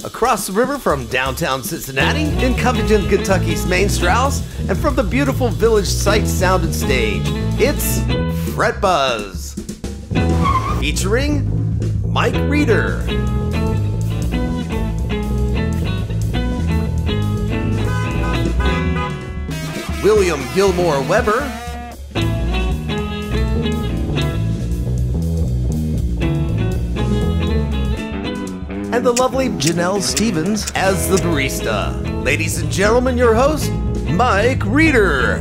Across the river from downtown Cincinnati, in Covington, Kentucky's main Strauss, and from the beautiful village Sight, Sound, and Stage, it's Fret Buzz, featuring Mike Reeder. William Gilmore Weber, and the lovely Janelle Stevens as the barista. Ladies and gentlemen, your host, Mike Reeder.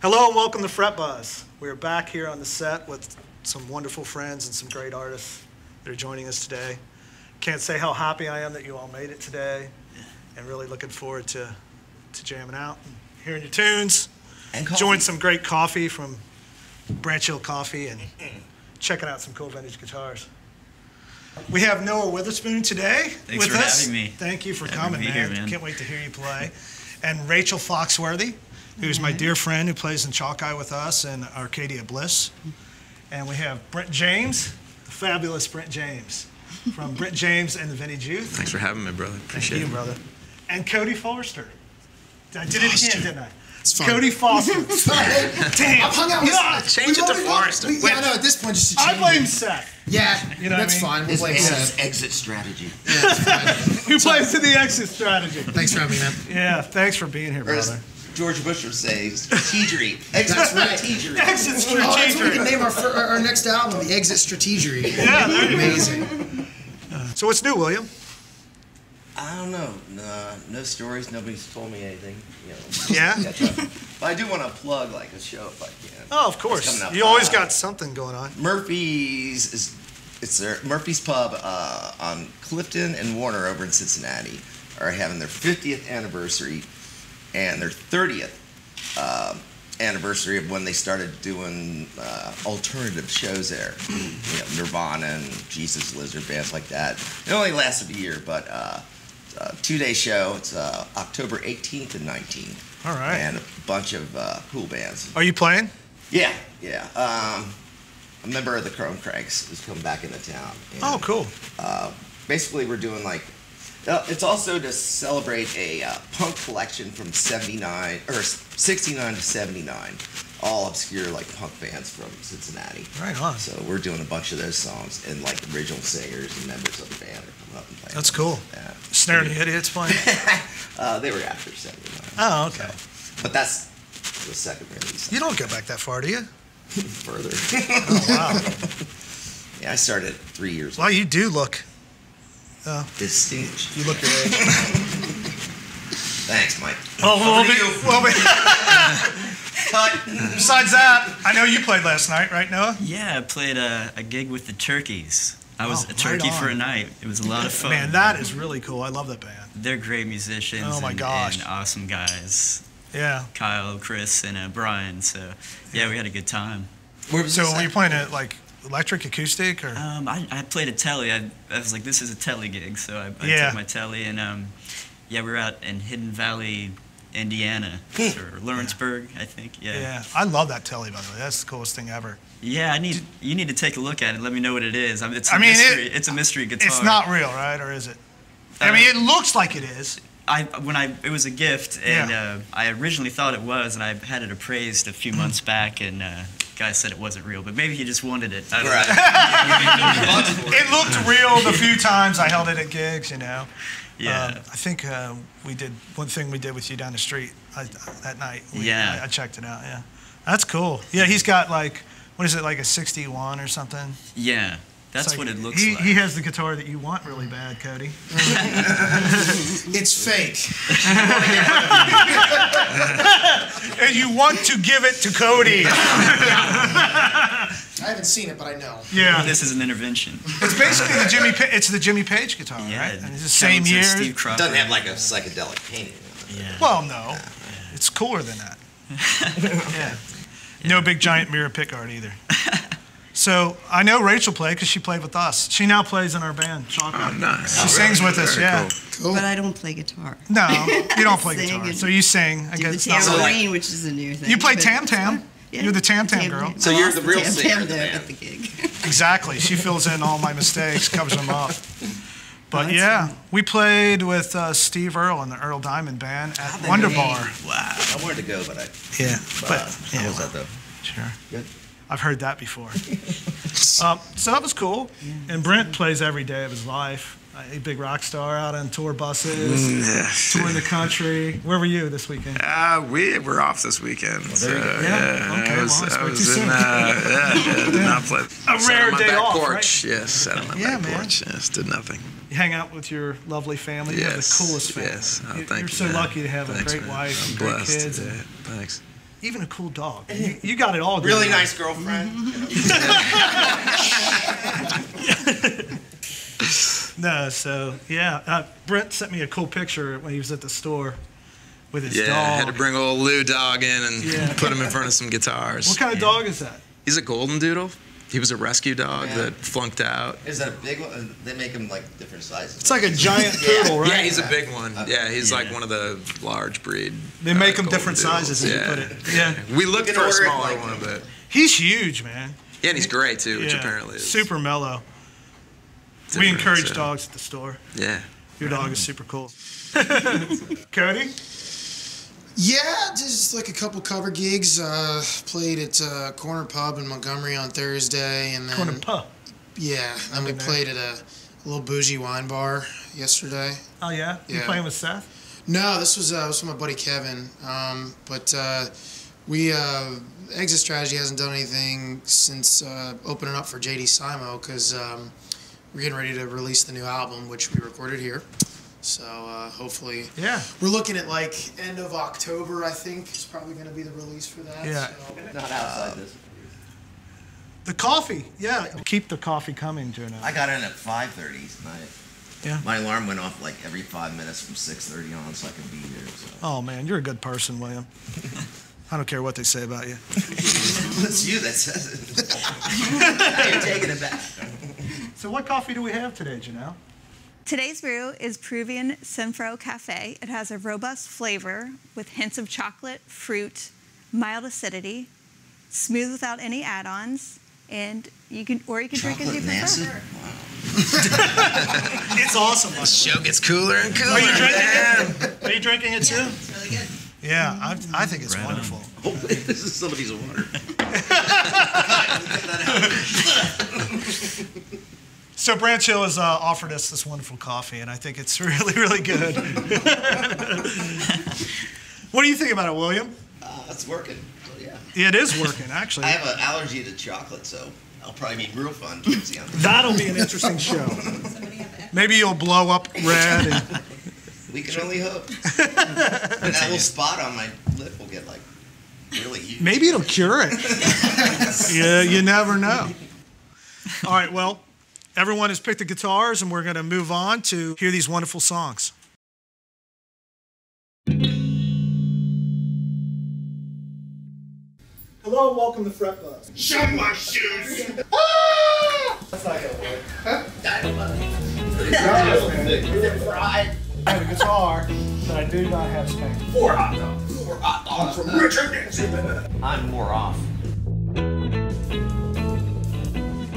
Hello and welcome to Fret Buzz. We're back here on the set with some wonderful friends and some great artists that are joining us today. Can't say how happy I am that you all made it today, and really looking forward to jamming out and hearing your tunes. And enjoying some great coffee from Branch Hill Coffee and checking out some cool vintage guitars. We have Noah Witherspoon today Thanks with for us. having me. Thank you for Happy coming, to be man. here, man. Can't wait to hear you play. And Rachel Foxworthy, who's my dear friend who plays in Chalk Eye with us and Arcadia Bliss. And we have Brent James, the fabulous Brent James, from Brent James and the Vintage Youth. Thanks for having me, brother. Appreciate Thank you, it. brother. And Cody Forster. I did it again, didn't I? It's fine. Cody Foster. Damn. I've hung out with. Change it to Forrester. Yeah, I know. At this point, just I blame Seth. Yeah, You know what that's I mean? fine. We'll blame It's Seth. exit strategy. Yeah, it's fine. Who plays in the exit strategy? Thanks for having me, man. Yeah, thanks for being here, Or as brother. George Bush would say, strategery. Exit That's right. strategery. Exit Oh, that's what we can strategy. name our next album, the Exit Strategery. Yeah, there you go. Amazing. So what's new, William? I don't know. No stories. Nobody's told me anything. You know. Yeah? Catch up. But I do want to plug like a show if I can. Oh, of It's course. coming up. You always got something going on. Murphy's is Murphy's Pub on Clifton and Warner over in Cincinnati are having their 50th anniversary and their 30th anniversary of when they started doing alternative shows there. You know, Nirvana and Jesus Lizard, bands like that. It only lasted a year, but a 2-day show. It's October 18th and 19th. All right. And a bunch of cool bands. Are you playing? Yeah. A member of the Chrome Cranks is coming back into town. And, Oh, cool. basically, we're doing like, it's also to celebrate a punk collection from 69 or 69 to 79, all obscure like punk bands from Cincinnati. Right on. So we're doing a bunch of those songs, and like original singers and members of the band are coming up and playing. That's cool. Yeah. Snare the Idiots playing? They were after 79. Oh, okay. So, but that's the second release. You don't go back that far, do you? Further. Oh, wow. Yeah, I started 3 years ago. Well, you do look. Distinguished. You look your age. Thanks, Mike. Oh, Cut. besides that, I know you played last night, right, Noah? Yeah, I played a gig with the Turkeys. I was Oh, a turkey right for a on. night. It was a lot of fun. Man, that is really cool. I love that band. They're great musicians. Oh, my and, gosh. and awesome guys. Yeah. Kyle, Chris, and Brian. So, yeah, we had a good time. Where was So this were you at? playing it like electric, acoustic, or? I played a telly. I was like, this is a telly gig. So I Yeah. took my telly, and yeah, we were out in Hidden Valley, Indiana, or Lawrenceburg, I think. Yeah. I love that telly, by the way. That's the coolest thing ever. Yeah, you need to take a look at it. Let me know what it is. It's a I mean, mystery. It's a mystery guitar. It's not real, right? Or is it? I mean, it looks like it is. It was a gift, and I originally thought it was, and I had it appraised a few months back, and guy said it wasn't real, but maybe he just wanted it. I don't know. It looked real the few times I held it at gigs, you know. Yeah. I think we did one thing we did with you down the street that night. Yeah. I checked it out. Yeah, that's cool. Yeah, he's got like, what is it, like a 61 or something? Yeah, that's It's like- what it looks he, like. He has the guitar that you want really bad, Cody. It's fake. And you want to give it to Cody. I haven't seen it, but I know. Yeah. This is an intervention. It's basically the Jimmy Page guitar, Yeah, right? And it's the same Talents of year. Steve Cropper. Doesn't have like a psychedelic painting. Yeah. Well, no. It's cooler than that. Yeah. No big giant mirror pickguard either. So I know Rachel played because she played with us. She now plays in our band, Chocolate. Oh, nice. She sings with us, Very yeah. cool. But I don't play guitar. No, you don't play Sing guitar. and So you sing. I Do guess the it's not tambourine, really. which is a new thing. You play but Tam it's Tam. fun. Yeah. You're the Tam Tam girl. So I you're lost the real Tam singer Tam of the there band. at the gig. Exactly. She fills in all my mistakes, covers them up. But that's yeah, fun. we played with Steve Earle and the Earl Diamond Band at Wonder Bar. Wow. I wanted to go, but I. Yeah, but How was that though? sure. Good. I've heard that before. So that was cool. And Brent plays every day of his life. A big rock star out on tour buses, touring the country. Where were you this weekend? We were off this weekend. there you go. Yeah, okay, I was, well, I I spoke was too soon. did not play. A Sat rare on my day back off, porch. Yes, sat on my Yeah, back man. porch. Yes, did nothing. You hang out with your lovely family. You have the Yes, coolest family. yes. Oh, You're thank you, so man. lucky to have Thanks, a great man. wife, I'm and great blessed. kids, Yeah, and thanks. even a cool dog. You got it all. Really going on. nice girlfriend. No, so yeah, Brent sent me a cool picture when he was at the store with his Yeah, dog. had to bring old Lou Dog in and Yeah. put him in front of some guitars. What kind of dog is that? He's a golden doodle. He was a rescue dog Yeah. that flunked out. Is that a big one? They make them like different sizes. It's like a giant poodle, right? Yeah, he's a big one. Yeah, he's like one of the large breed. They make them golden different doodles. sizes, as you Yeah. put it. Yeah, We looked You for can a order it smaller like- one, but he's huge, man. yeah, and he's gray too, which Yeah, apparently is super mellow. We different, encourage so- dogs at the store. Yeah. Your dog is super cool. Cody? Yeah, just like a couple cover gigs. Played at Corner Pub in Montgomery on Thursday, and then Corner Pup. yeah, and we been there. played at a little bougie wine bar yesterday. Oh yeah? You Yeah. playing with Seth? No, this was with my buddy Kevin. But we Exit Strategy hasn't done anything since opening up for JD Simo because we're getting ready to release the new album, which we recorded here. So hopefully, Yeah. we're looking at like end of October. I think is probably going to be the release for that. Yeah. So. Not outside this. The coffee. Yeah. Keep the coffee coming, Juno. I got in at 5:30 tonight. Yeah. My alarm went off like every 5 minutes from 6:30 on, so I can be here. So. Oh man, you're a good person, William. I don't care what they say about you. It's you that says it. Now you're taking it back. So what coffee do we have today, Janelle? Today's brew is Peruvian Sinfro Cafe. It has a robust flavor with hints of chocolate, fruit, mild acidity, smooth without any add-ons, and you can drink as you Chocolate and acid? prefer. Wow. It's awesome. Show gets cooler and cooler. Are you drinking man. it? Are you drinking it too? It's really good. Yeah, I think it's Right on. wonderful. Oh, this is somebody's water. So Branch Hill has offered us this wonderful coffee, and I think it's really, really good. What do you think about it, William? It's working. So, yeah. It is working, actually. I have an allergy to chocolate, so I'll probably be real fun towards the end. That'll be an interesting show. Maybe you'll blow up red. And, We can only hope. And that little spot on my lip will get like really huge. maybe it'll cure it. Yeah, you never know. All right, well, everyone has picked the guitars, and we're going to move on to hear these wonderful songs. Hello and welcome to Fret Buzz. Show my shoes. That's not going to work. Fried. I have a guitar, but I do not have space. 4 hot dogs. 4 hot dogs from Richard Nixon. I'm more off.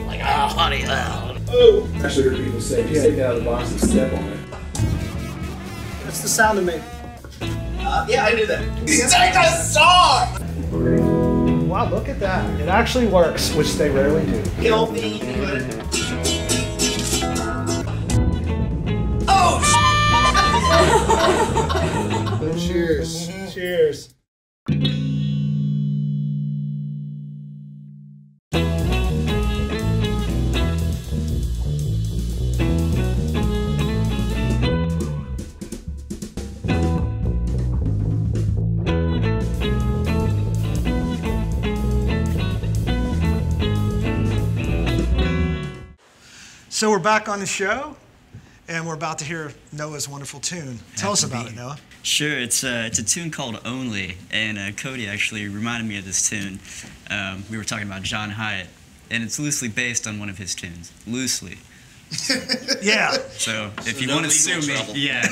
Like, oh, honey, Oh, Actually, heard people say, if you take it out of the box and step on it. that's the sound of me. yeah, I knew that. Take a song! Wow, look at that. It actually works, which they rarely do. Kill me. Oh, Cheers. Cheers. So we're back on the show, and we're about to hear Noah's wonderful tune. Tell us about it, Noah. Sure, it's a tune called Only, and Cody actually reminded me of this tune. We were talking about John Hyatt, and it's loosely based on one of his tunes. Loosely. Yeah. So if you no want to legal sue me, trouble. yeah,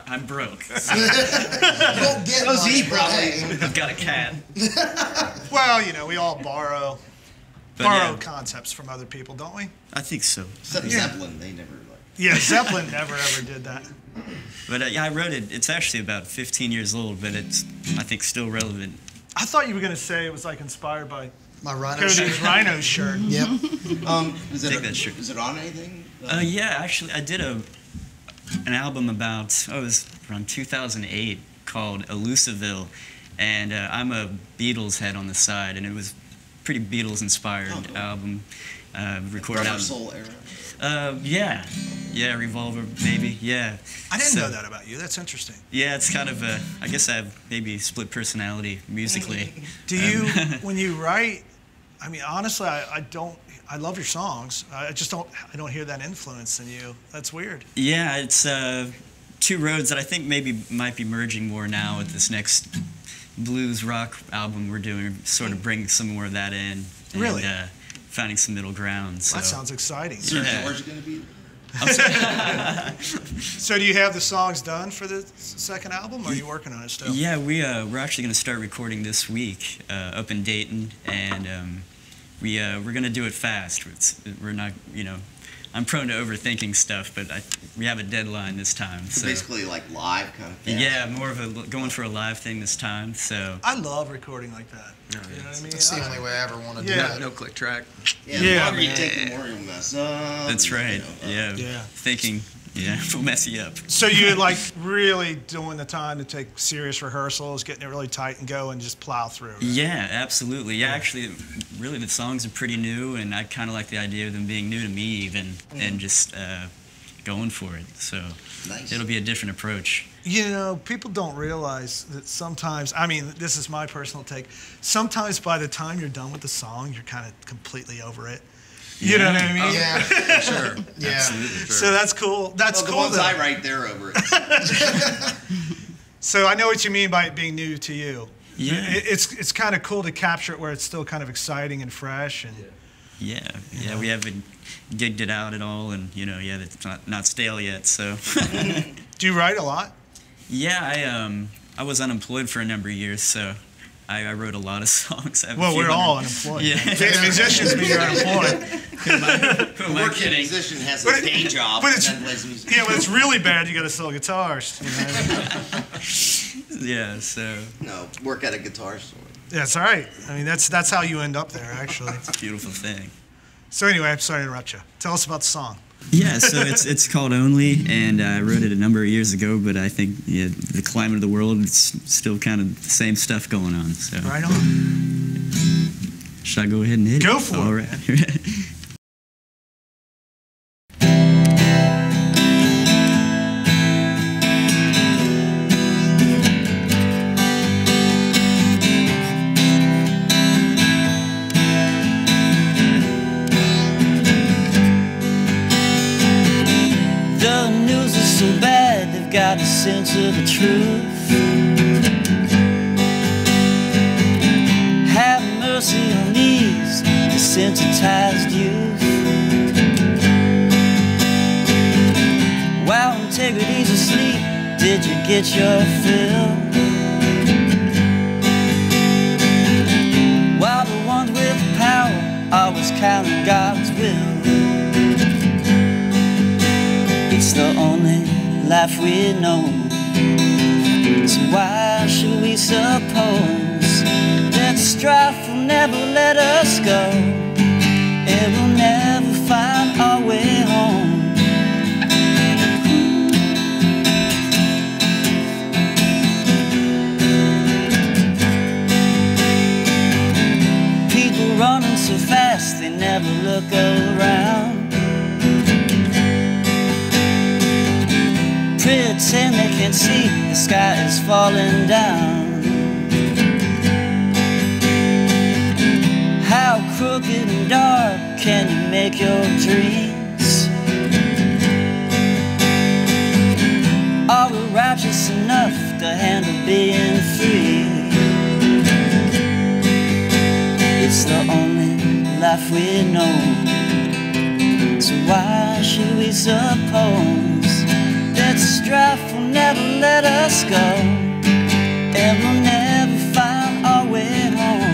I'm broke. So You don't get much, he but hey. I've got a cat. Well, you know, we all borrow But yeah, concepts from other people, don't we? I think so. Except Yeah. Zeppelin, they never like. Yeah, Zeppelin never ever did that. But yeah, I wrote it. It's actually about 15 years old, but it's, I think, still relevant. I thought you were going to say it was like inspired by My rhino Cody's shirt. Rhino shirt. Yep. Is Take it, that shirt. is it on anything? Yeah, actually, I did an album about, it was around 2008 called Elusiville, and I'm a Beatles head on the side, and it was pretty Beatles-inspired cool. album. Recorded Rubber out. Soul era. Yeah, Revolver, maybe, yeah. I didn't So- know that about you. That's interesting. Yeah, it's kind of I guess I have maybe split personality musically. Do you, when you write, I mean, honestly, I love your songs. I don't hear that influence in you. That's weird. Yeah, it's two roads that I think maybe might be merging more now with this next blues rock album we're doing, sort of bringing some more of that in. And, Really? finding some middle ground. So. That sounds exciting. Is there Yeah. George going to be? So do you have the songs done for the second album, or are you working on it still? Yeah, we're actually going to start recording this week up in Dayton, and we're going to do it fast. We're not, you know, I'm prone to overthinking stuff, but we have a deadline this time. So So basically like live kind of thing. yeah, more of a going for a live thing this time. So I love recording like that. You know what I mean? That's the only way I ever want to Yeah. do it. No click track. Yeah, Yeah, the longer you man. take, the more you'll mess up. that's you right. know, Yeah. Yeah. Thinking. Yeah, will mess you up. So you like really doing the time to take serious rehearsals, getting it really tight and go and just plow through. Right? Yeah, absolutely. Yeah, actually, really, the songs are pretty new, and I kind of like the idea of them being new to me, even, and just going for it. So Nice. it'll be a different approach. You know, people don't realize that sometimes, I mean, this is my personal take, sometimes by the time you're done with the song, you're kind of completely over it. You know what I mean? Yeah. Sure. Yeah. Absolutely. Sure. So that's cool. That's Well, the cool. ones though. I write, they're over it. So I know what you mean by it being new to you. Yeah. It's kind of cool to capture it where it's still kind of exciting and fresh. And Yeah, we haven't gigged it out at all, and it's not stale yet. So do you write a lot? yeah, I was unemployed for a number of years, so I wrote a lot of songs. I have a Well, few we're all hundred- unemployed. Yeah. The musicians mean you're unemployed. Who am I Working kidding? musician has But a it- day job but and it's- then plays music. Yeah, when it's really bad, you got to sell guitars. You know? Yeah, so No, work at a guitar store. Yeah, it's all right. I mean, that's how you end up there, actually. it's a beautiful thing. So anyway, I'm sorry to interrupt you. Tell us about the song. Yeah, so it's called Only, and I wrote it a number of years ago, but I think the climate of the world, it's still kind of the same stuff going on. So Right on. should I go ahead and hit it? Go for it, All man. right. The news is so bad, they've got to censor the truth. Have mercy on these desensitized youth. While integrity's asleep, did you get your fill? While the ones with power always counting God's will. It's the only life we know. So why should we suppose that strife will never let us go, and we'll never find our way home? People running so fast they never look around. Pretend they can't see the sky is falling down. How crooked and dark can you make your dreams? Are we righteous enough to handle being free? It's the only life life we know. So why should we suppose that strife will never let us go, and we'll never find our way home?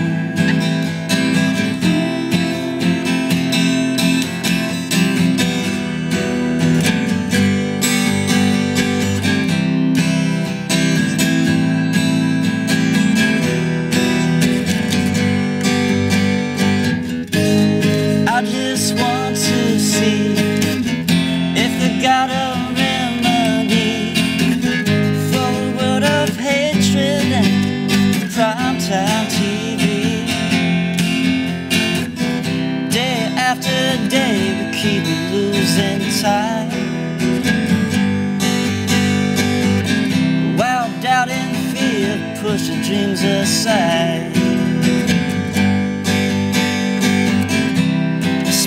I just want to see if they got a remedy for a world of hatred and primetime TV. Day after day we keep losing time, while doubt and fear push the dreams aside.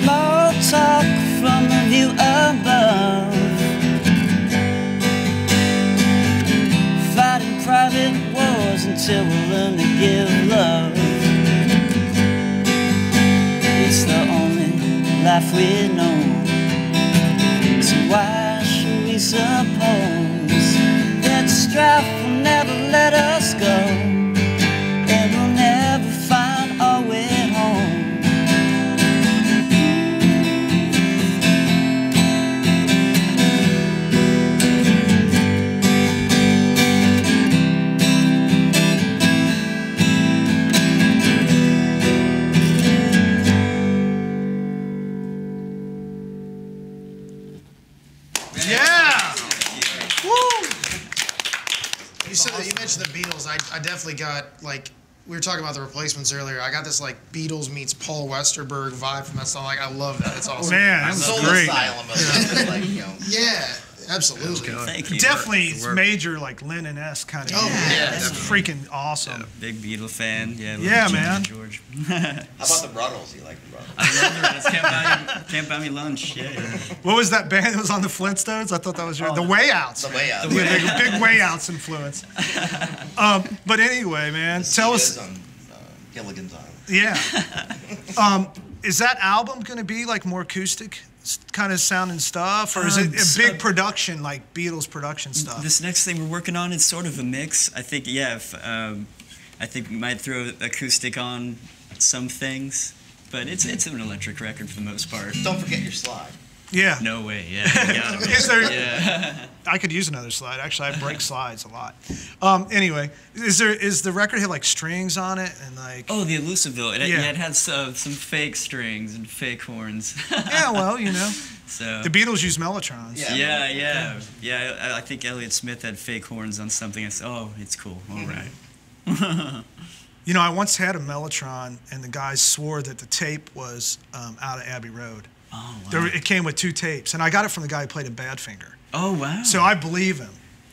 Small talk from the view above, fighting private wars until we learn to give love. It's the only life we know, so why should we suppose that strife will never let us go, and we'll never find our way home? Yeah. Woo. You mentioned the Beatles. I definitely got, like, we were talking about the Replacements earlier. I got this like Beatles meets Paul Westerberg vibe from that song. Like, I love that. It's awesome. Man, that was Soul great. Asylum of like, you know. Yeah, absolutely. Thank you. Definitely it's major, like Lennon-esque kind of. Oh, yeah, It's freaking awesome. Big Beatle fan. Yeah, Yeah, love man. George. How about the Ruddles? You like the Ruddles? I love the Ruddles. Can't buy me lunch. Yeah. What was that band that was on the Flintstones? I thought that was the Way Outs. The Way Out. Yeah, big Way Outs influence. But anyway, man, tell us. On Gilligan's Island. Yeah. Is that album going to be like more acoustic kind of sounding stuff, or is it a big production, like Beatles production stuff? This next thing we're working on is sort of a mix. I think, yeah, I think we might throw acoustic on some things, but it's an electric record for the most part. Don't forget your slide. Yeah. No way, yeah. You got it. Is there? Yeah. I could use another slide. Actually, I break slides a lot. Anyway, is the record have like strings on it and like? Oh, the Elusiville. Yeah. It has some fake strings and fake horns. Yeah, well, you know, So. the Beatles use Mellotrons. Yeah. I think Elliott Smith had fake horns on something. I said, oh, it's cool. All right. You know, I once had a Mellotron, and the guys swore that the tape was out of Abbey Road. Oh, wow. It came with 2 tapes, and I got it from the guy who played in Badfinger. Oh, wow. So I believe him.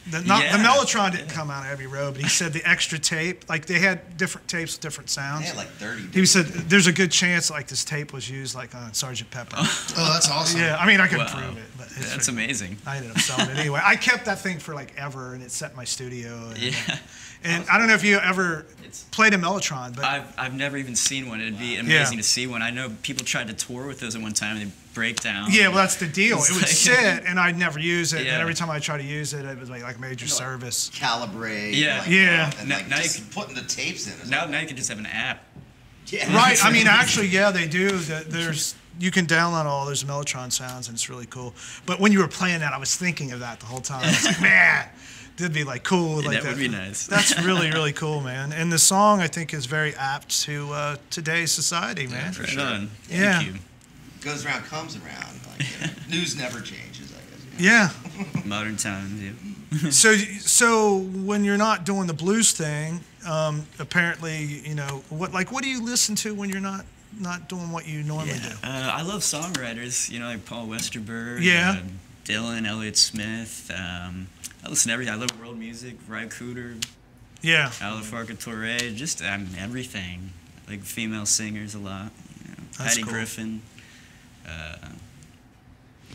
The Yeah. Mellotron didn't come out of Abbey Road, but he said the extra tape, like they had different tapes with different sounds. They had like 30. He said there's a good chance like this tape was used like on Sgt. Pepper. Oh, that's awesome. Yeah, I mean I couldn't Wow. prove it, but it's That's amazing. I ended up selling it anyway. I kept that thing for like ever, and it set in my studio. And, Yeah. and I don't know if you ever played a Mellotron, but I've never even seen one. It'd be amazing Yeah. to see one. I know people tried to tour with those at one time and they break down. yeah, well that's the deal. It's It would like- sit, and I'd never use it. Yeah. And every time I try to use it, it was like major service. Calibrate. Yeah. Like, Yeah. And Now- like now you just can- putting the tapes in. is Now like- you can just have an app. Yeah. Right. I mean, actually, yeah, they do. There's you can download all those Mellotron sounds, and it's really cool. But when you were playing that, I was thinking of that the whole time. I was like, man, that'd be like cool. Yeah, Like that would be nice. That's really, really cool, man. And the song I think is very apt to today's society, man. Right on. Thank Yeah. you. Goes around, comes around. Like, you know, news never changes, I guess. You know? Yeah. Modern times, yeah. So when you're not doing the blues thing, apparently, you know, what do you listen to when you're not doing what you normally do? I love songwriters, you know, like Paul Westerberg, Yeah. Dylan, Elliott Smith. I listen to everything. I love world music, Ry Cooder, Yeah. Alafarka Torre, just everything. Like female singers a lot. You know, That's Patty cool. Griffin.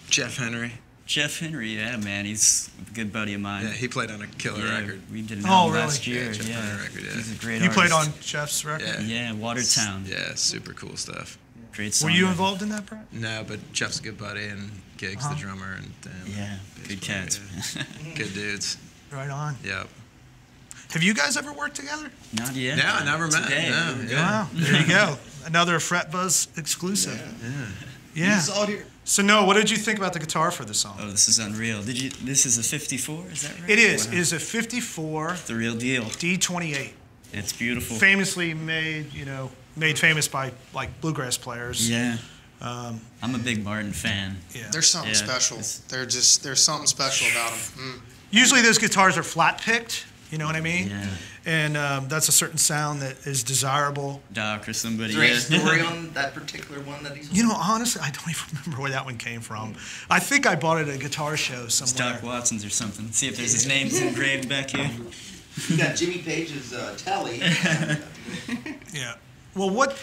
Jeff Henry. Jeff Henry, yeah, man, he's a good buddy of mine. Yeah, he played on a killer Yeah, record. we did an Oh, album really? last year. Yeah, Jeff Yeah, Henry record, yeah. he's a great You played artist. on Jeff's record? Yeah. Yeah, Watertown. Yeah, super cool stuff. Great song. Were you involved in that, Brett? No, but Jeff's a good buddy, and Giggs, the drummer, and Yeah, good cats. good dudes. Right on. Yep. Have you guys ever worked together? Not yet. No, I never met. Today. No, yeah. Wow, there you go. Another Fret Buzz exclusive. Yeah. You saw it here. So Noah, what did you think about the guitar for this song? Oh, this is unreal. This is a 54, is that right? It is. Wow. It is a 54 The real deal. D28. It's beautiful. Famously made famous by like bluegrass players. Yeah. I'm a big Martin fan. Yeah. There's something Yeah, special. There's something special about them. Usually those guitars are flat picked. You know what I mean? Yeah. And that's a certain sound that is desirable. Doc or somebody. Is there any Yeah. story on that particular one that he's on? You know, honestly, I don't even remember where that one came from. I think I bought it at a guitar show It's somewhere. Doc Watson's or something. See if there's his name's engraved back here. You got Jimmy Page's telly. Yeah. Well, what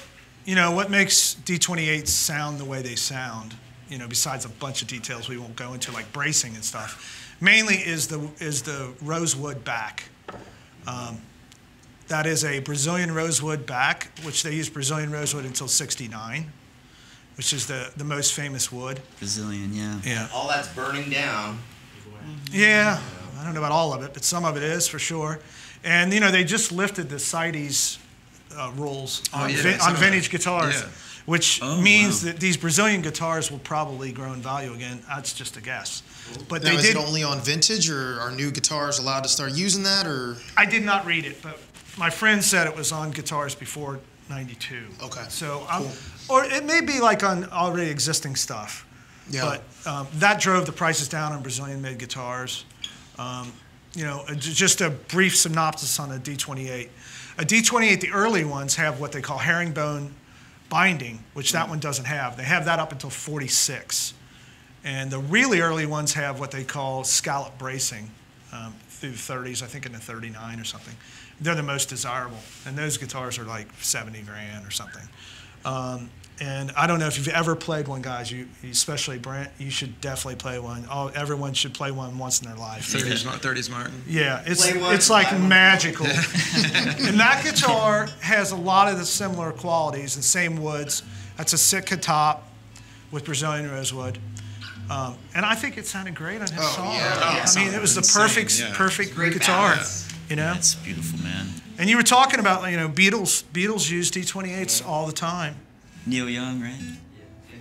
makes D28s sound the way they sound? Besides a bunch of details we won't go into, like bracing and stuff, mainly is the rosewood back. That is a Brazilian rosewood back, which they used Brazilian rosewood until '69, which is the most famous wood. Brazilian, yeah. Yeah. All that's burning down. Yeah. I don't know about all of it, but some of it is for sure. And they just lifted the CITES rules on, on vintage guitars, which means that these Brazilian guitars will probably grow in value again. That's just a guess. But Now, is it only on vintage, or are new guitars allowed to start using that? Or I did not read it, but my friend said it was on guitars before '92. Okay. So, Cool. or it may be like on already existing stuff. Yeah. But that drove the prices down on Brazilian-made guitars. Just a brief synopsis on a D28. A D28, the early ones have what they call herringbone binding, which that one doesn't have. They have that up until 46. And the really early ones have what they call scallop bracing through the 30s, I think in the 39 or something. They're the most desirable. And those guitars are like 70 grand or something. And I don't know if you've ever played one, guys. You especially Brent, you should definitely play one. Everyone should play one once in their life. 30s Martin. Yeah, Play one, it's like buy one. magical. And that guitar has a lot of the similar qualities, the same woods. That's a Sitka top with Brazilian rosewood. And I think it sounded great on his song. yeah. I mean, it was the Insane, perfect Great guitar. balance. That's beautiful, man. And you were talking about, Beatles. Beatles used D28s all the time. Neil Young, right?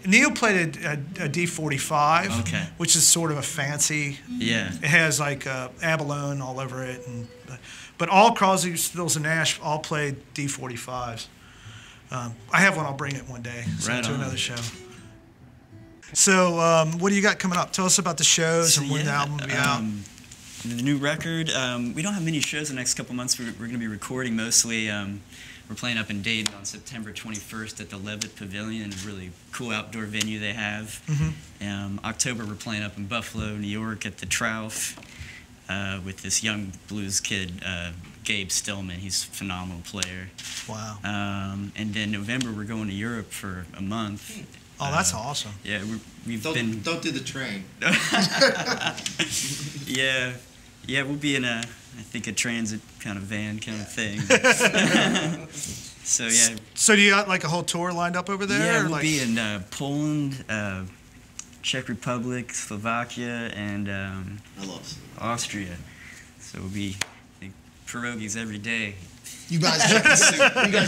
Neil played a D45, Okay. which is sort of a fancy. Yeah. It has like abalone all over it, but all Crosby, Stills, and Nash all played D45s. I have one. I'll bring it one day Right to on. another show. So, what do you got coming up? Tell us about the shows and when the album will be out. The new record. We don't have many shows the next couple months. We're going to be recording mostly. We're playing up in Dayton on September 21st at the Levitt Pavilion, a really cool outdoor venue they have. October, we're playing up in Buffalo, New York at the Trough with this young blues kid, Gabe Stillman. He's a phenomenal player. Wow. And then November, we're going to Europe for a month. Oh, that's awesome. Yeah, we've Don't, been. don't do the train. Yeah, we'll be in a transit kind of van kind of thing. So yeah. So do you got like a whole tour lined up over there? Yeah, or we'll like... be in Poland, Czech Republic, Slovakia, and I love it. Austria. So we'll be pierogies every day. you guys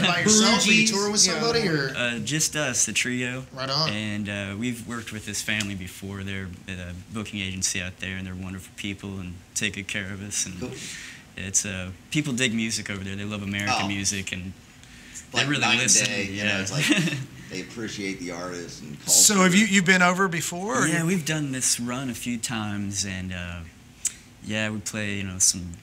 by yourself? Are you touring with somebody, or Just us, the trio. Right on. And we've worked with this family before. They're a booking agency out there, and they're wonderful people and take good care of us. And Cool. it's people dig music over there. They love American Oh. music, and Like they really night and listen. day, Yeah. it's like they appreciate the artist and culture. So have you been over before? Or Yeah, you- we've done this run a few times, and we play some.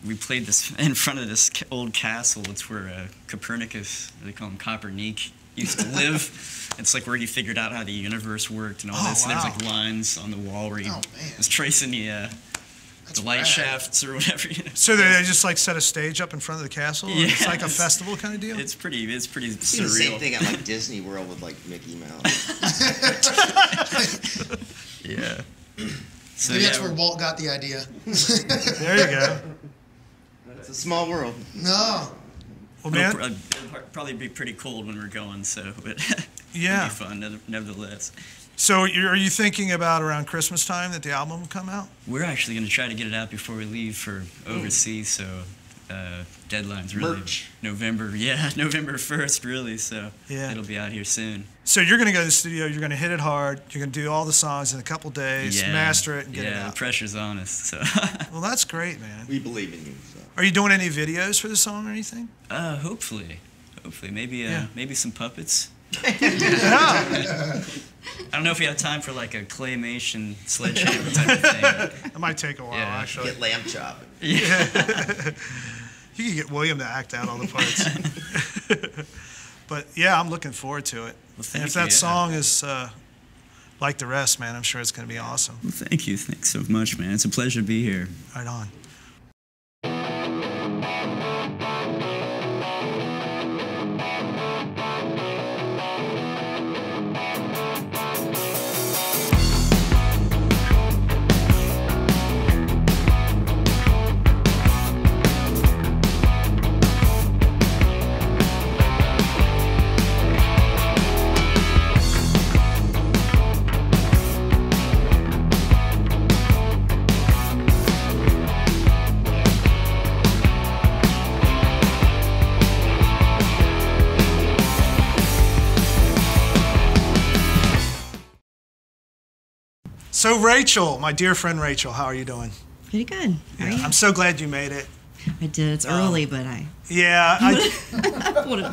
We played this in front of this old castle. It's where Copernicus, they call him Copernic, used to live. It's like where he figured out how the universe worked and all Oh, this. And there's wow. like lines on the wall where he Oh, man. was tracing the light rad. shafts or whatever. So they just like set a stage up in front of the castle? And It's like a Yes. festival kind of deal? It's pretty It's the surreal. same thing at like Disney World with like Mickey Mouse. Yeah. So maybe that's yeah, where Walt got the idea. There you go. It's a small world. No. Well, man, probably be pretty cold when we're going, so but Yeah. it'll be fun nevertheless. So are you thinking about around Christmas time that the album will come out? We're actually going to try to get it out before we leave for overseas, so deadline's really Merch. November 1st, really, so Yeah. it'll be out here soon. So you're going to go to the studio, you're going to hit it hard, you're going to do all the songs in a couple days, master it, and get it Yeah, out. the pressure's on us, so. Well, that's great, man. We believe in you. So. Are you doing any videos for the song or anything? Hopefully, maybe Yeah. maybe some puppets. Yeah. I don't know if we have time for like a claymation sledgehammer type of thing. That might take a while, Yeah. actually. Get lamb chopping. You can get William to act out all the parts. But yeah, I'm looking forward to it. Well, And if thank that you, song is like the rest, man, I'm sure it's going to be awesome. Well, thank you. Thanks so much, man. It's a pleasure to be here. Right on. So Rachel, my dear friend Rachel, how are you doing? Pretty good. How are you? I'm so glad you made it. I did. It's early, but I. Yeah,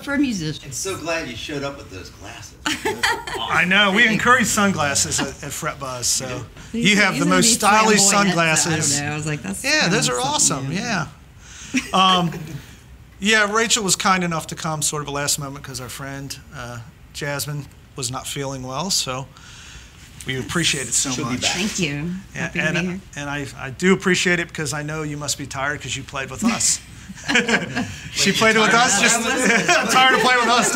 For a musician. I'm so glad you showed up with those glasses. I know. We encourage sunglasses at Fret Buzz, so you have the These most are stylish flamboyant, sunglasses. I don't know. I was like, that's. Yeah, those are something awesome. new. Yeah. Yeah, Rachel was kind enough to come sort of a last moment because our friend Jasmine was not feeling well, so we appreciate it so She'll be much. back. Thank you. Happy to be here. And I do appreciate it because I know you must be tired because you played with us. She played it with us. Just I'm tired of playing with us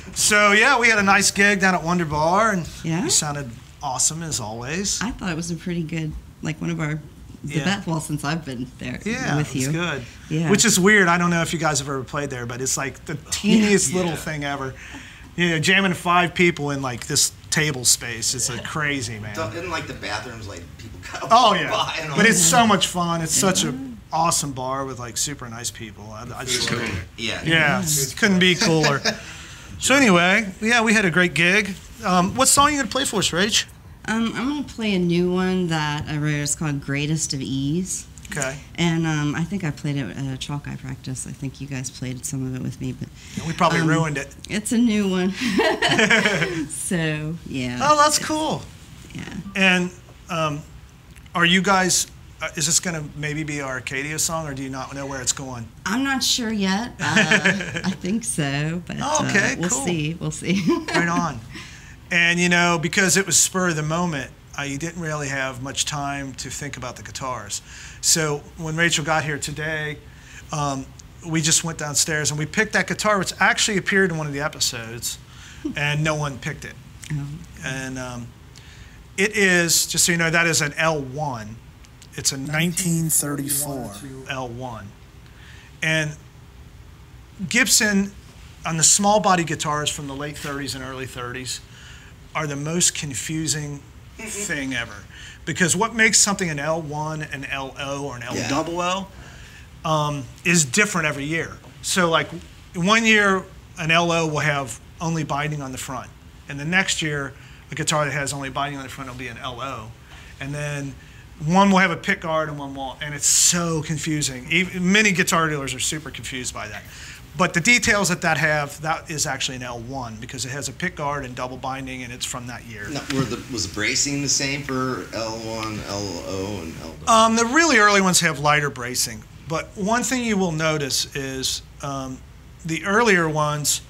too. So yeah, we had a nice gig down at Wonder Bar, and Yeah? you sounded awesome as always. I thought it was a pretty good, like one of our, the Yeah. best, well, since I've been there Yeah, with you. it's good. Yeah. Which is weird. I don't know if you guys have ever played there, but it's like the teeniest little thing ever. You know, jamming 5 people in like this table space. It's like crazy, man. Isn't like the bathrooms like people gotta Oh walk yeah, by and all but it's that? so much fun. It's such an awesome bar with like super nice people. I just love it. Yeah. Yeah, it couldn't be cooler. So anyway, yeah, we had a great gig. What song are you gonna play for us, Rach? I'm going to play a new one that I wrote. It's called Greatest of Ease. Okay. And I think I played it at a chalk eye practice. I think you guys played some of it with me, but We probably ruined it. it's a new one. So, yeah. Oh, that's cool. Yeah. And are you guys? Is this gonna maybe be our Arcadia song, or do you not know where it's going? I'm not sure yet. I think so, but Oh, okay, we'll cool. see. We'll see. Right on. And you know, because it was spur of the moment, you didn't really have much time to think about the guitars. So when Rachel got here today, we just went downstairs and we picked that guitar, which actually appeared in one of the episodes, and no one picked it. And it is, just so you know, that is an L1. It's a 1934 L1. And Gibson, on the small body guitars from the late 30s and early 30s, are the most confusing thing ever. Because what makes something an L1, an LO, or an LOO is different every year. So like 1 year, an LO will have only binding on the front. And the next year, a guitar that has only binding on the front will be an LO. And then one will have a pick guard and one won't. And it's so confusing. Many guitar dealers are super confused by that. But the details that is actually an L1 because it has a pick guard and double binding, and it's from that year. Now, was the bracing the same for L1, LO, and LO? The really early ones have lighter bracing. But one thing you will notice is the earlier ones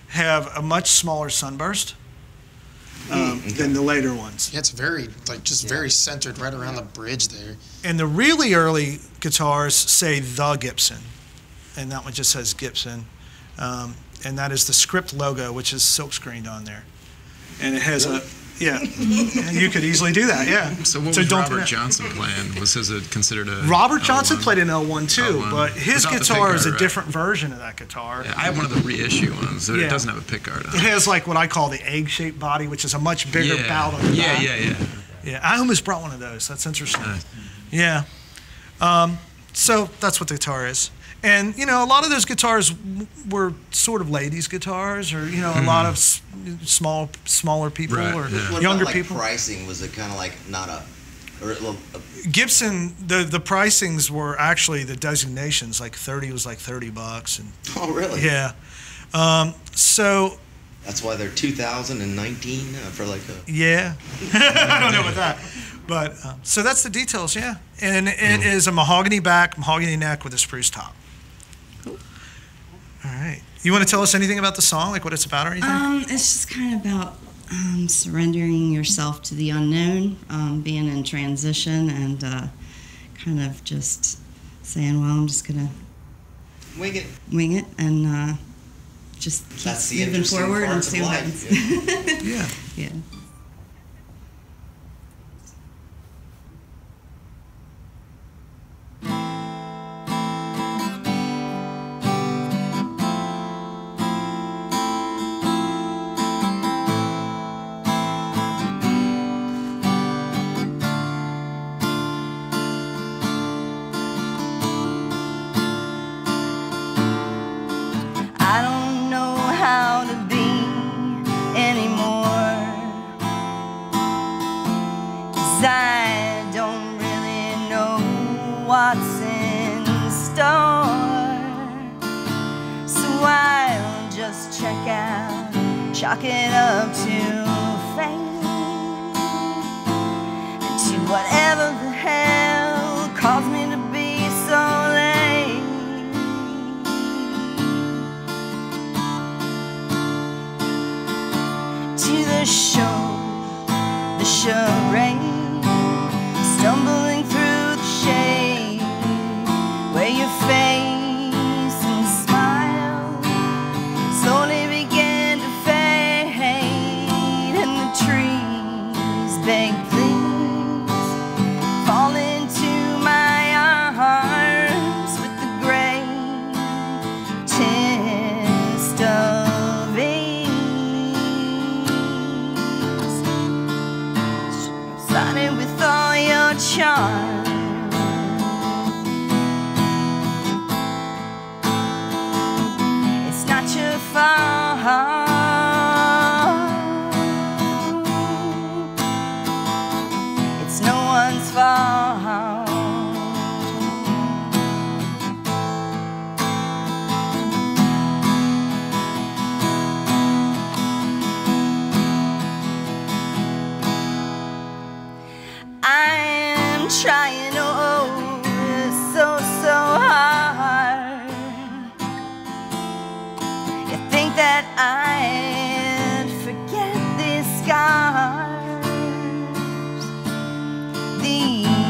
have a much smaller sunburst than the later ones. Yeah, it's very, very centered right around the bridge there. And the really early guitars say the Gibson, and that one just says Gibson. And that is the script logo, which is silkscreened on there. And it has Yeah, you could easily do that. Yeah. So what was Robert Johnson playing? Was his considered a Robert Johnson L1? played an L1 too, L1. but his Without the guitar pick is a guard, different version of that guitar. Yeah, I have one of the reissue ones. So Yeah. It doesn't have a pickguard on It has like what I call the egg-shaped body, which is a much bigger bout on the back. Yeah, I almost brought one of those. That's interesting. Nice. Yeah. So that's what the guitar is. And, you know, a lot of those guitars were sort of ladies' guitars, or, you know, a lot of smaller people or What younger about, like, people. pricing? Was it kind of like not a... Or a Gibson, the pricings were actually the designations, like 30 was like $30. And, oh, really? yeah. So... That's why they're 2019 for like a... Yeah. I don't know about that. But, so that's the details, yeah. And it is a mahogany back, mahogany neck with a spruce top. Cool. All right. You want to tell us anything about the song, like what it's about or anything? It's just kind of about surrendering yourself to the unknown, being in transition, and kind of just saying, well, I'm just going to wing it, and just keep That's the moving interesting forward and parts see of what life. happens. Yeah. Yeah. I don't know how to be anymore, 'cause I don't really know what's in store. So I'll just check out, chalk it up to fate, and to whatever the hell caused me to be so late. To the charade, stumbling through the shade, where your face and smile slowly began to fade, and the trees beg please, fall into my arms with the greatest of ease. Started with all your charm, it's not your fault, it's no one's fault. I'm trying, oh, so hard. You think that I'd forget these scars, these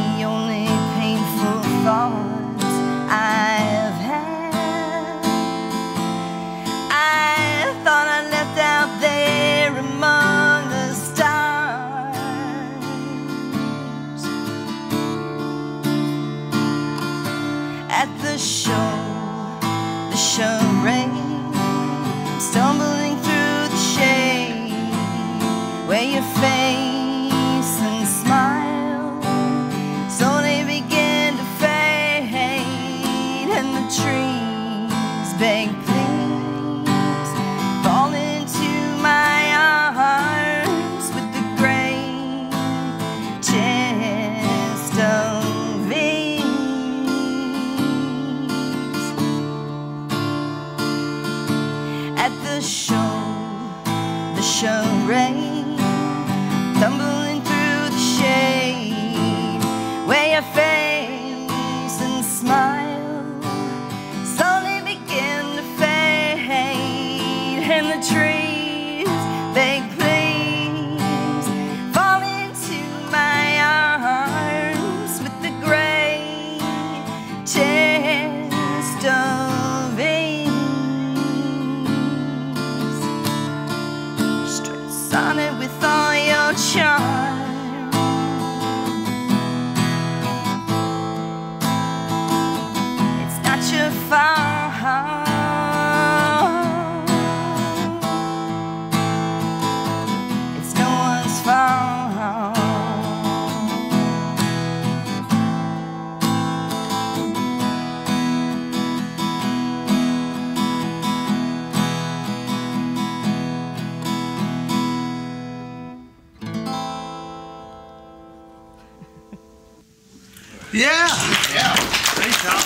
Yeah. Yeah. Great job.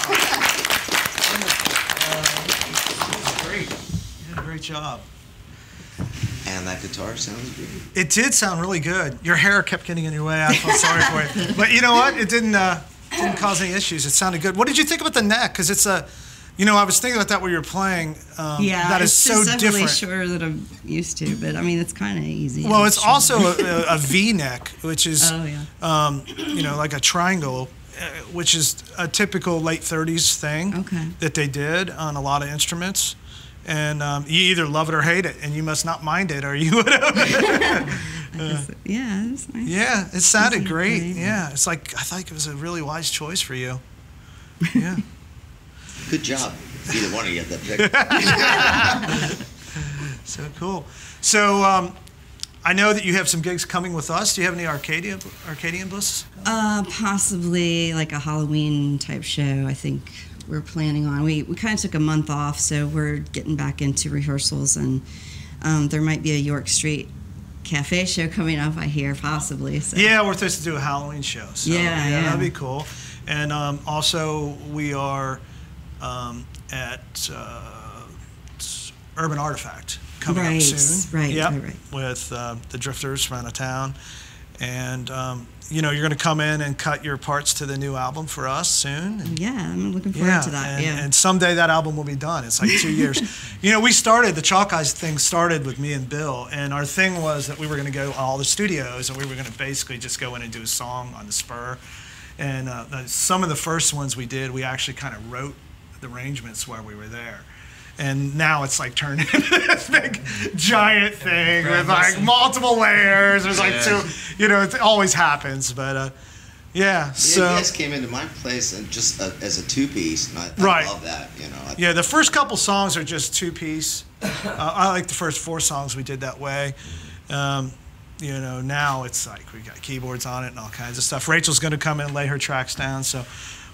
Great. You did a great job. And that guitar sounds good. It did sound really good. Your hair kept getting in your way. I felt sorry for you. But you know what? It didn't cause any issues. It sounded good. What did you think about the neck? Because it's a, you know, I was thinking about that when you were playing. That is so different. It's definitely shorter than I'm used to, but I mean, it's kind of easy. Well, it's also a V neck, which is, you know, like a triangle, which is a typical late 30s thing that they did on a lot of instruments. And you either love it or hate it, and you must not mind it, or you would have. Yeah, it's nice. Yeah, it sounded great. Yeah, it's like, I think it was a really wise choice for you. Yeah. Good job. Either one of you had that pick. So cool. So I know that you have some gigs coming with us. Do you have any Arcadian Bliss? Possibly like a Halloween type show, I think we're planning on. We kind of took a month off, so we're getting back into rehearsals, and there might be a York Street Cafe show coming up, I hear, possibly. So. Yeah, we're supposed to do a Halloween show. So, yeah, that'd be cool. And also, we are at Urban Artifact coming up soon. Right. With the Drifters from out of town. And, you know, you're going to come in and cut your parts to the new album for us soon. And, yeah, I'm looking forward to that. And someday that album will be done. It's like 2 years. You know, the Chalk Eyes thing started with me and Bill, and our thing was that we were going to go all the studios, and we were going to basically just go in and do a song on the spur. And some of the first ones we did, we actually kind of wrote the arrangements while we were there. And now it's like turned into this big giant thing with like multiple layers. There's like two, you know, it always happens. But yeah, so. You guys came into my place and just as a two-piece, and I love that, you know. Yeah, the first couple songs are just two-piece. I like the first 4 songs we did that way. You know, now it's like we got keyboards on it and all kinds of stuff. Rachel's going to come in and lay her tracks down, so.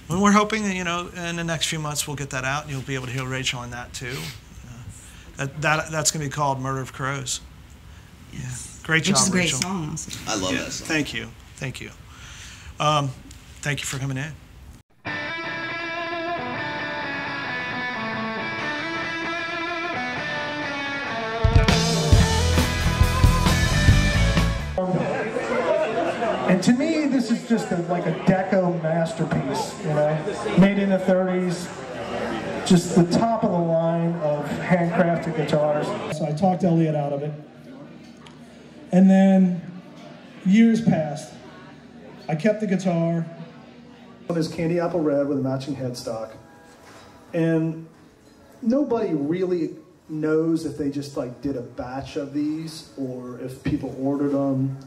Well, we're hoping that, you know, in the next few months we'll get that out, and you'll be able to hear Rachel on that too. That's going to be called Murder of Crows. Yeah, great job, Rachel. Which is a great song, also. I love that song. Thank you, thank you. Thank you for coming in. And to me, this is just like a deco masterpiece, you know, made in the 30s, just the top of the line of handcrafted guitars. So I talked Elliot out of it. And then years passed. I kept the guitar. It was candy apple red with a matching headstock. And nobody really knows if they just like did a batch of these or if people ordered them.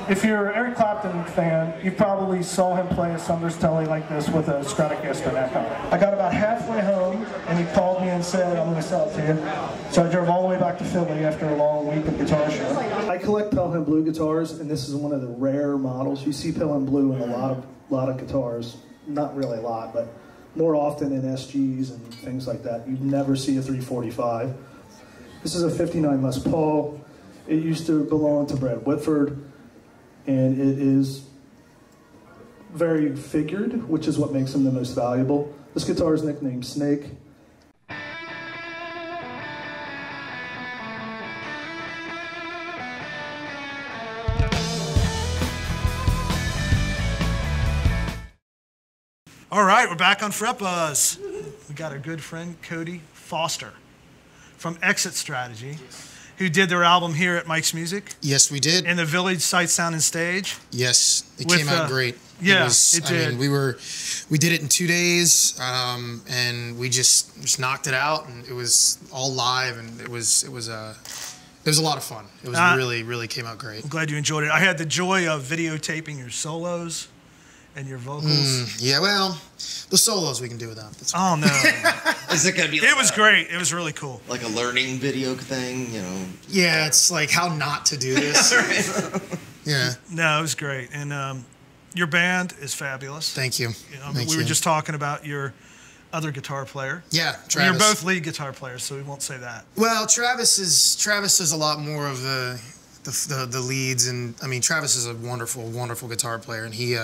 If you're an Eric Clapton fan, you probably saw him play a Sumner's Telly like this with a Stratocaster neck on it. I got about halfway home and he called me and said, I'm going to sell it to you. So I drove all the way back to Philly after a long week of guitar show. I collect Pelham Blue guitars, and this is one of the rare models. You see Pelham Blue in a lot of guitars. Not really a lot, but more often in SGs and things like that. You'd never see a 345. This is a 59 Les Paul. It used to belong to Brad Whitford, and it is very figured, which is what makes him the most valuable. This guitar is nicknamed Snake. All right, we're back on Fret Buzz. We got our good friend Cody Foster from Exit Strategy, who did their album here at Mike's Music. Yes, we did. In the Village Sight, Sound, and Stage. Yes, it came out great. Yeah, it did. I mean, we did it in 2 days, and we just knocked it out, and it was all live, and it was a lot of fun. It was really came out great. I'm glad you enjoyed it. I had the joy of videotaping your solos and your vocals. Yeah, well, the solos we can do without. Oh no! Is it gonna be? Like it was great. It was really cool. Like a learning video thing, you know? Yeah, it's like how not to do this. Yeah. No, it was great, and your band is fabulous. Thank you. We were just talking about your other guitar player. Yeah, Travis. You're both lead guitar players, so we won't say that. Well, Travis is a lot more of the leads, and I mean Travis is a wonderful guitar player, and he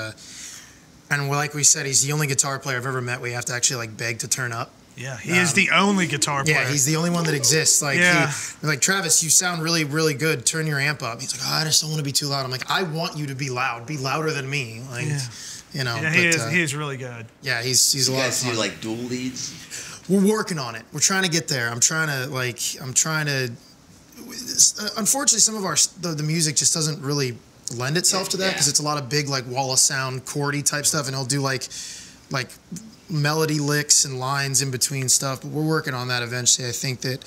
And like we said, he's the only guitar player I've ever met where you have to actually like beg to turn up. Yeah, he is the only guitar player. Yeah, he's the only one that exists. Like, Yeah. like Travis, you sound really, really good. Turn your amp up. He's like, oh, I just don't want to be too loud. I'm like, I want you to be loud. Be louder than me. Like, you know. Yeah, he is really good. Yeah, he's a You lot of guys fun. do like dual leads? We're working on it. We're trying to get there. Unfortunately, some of the music just doesn't really lend itself to that because it's a lot of big like wall of sound chordy type stuff, and he'll do like melody licks and lines in between stuff. But we're working on that eventually. I think that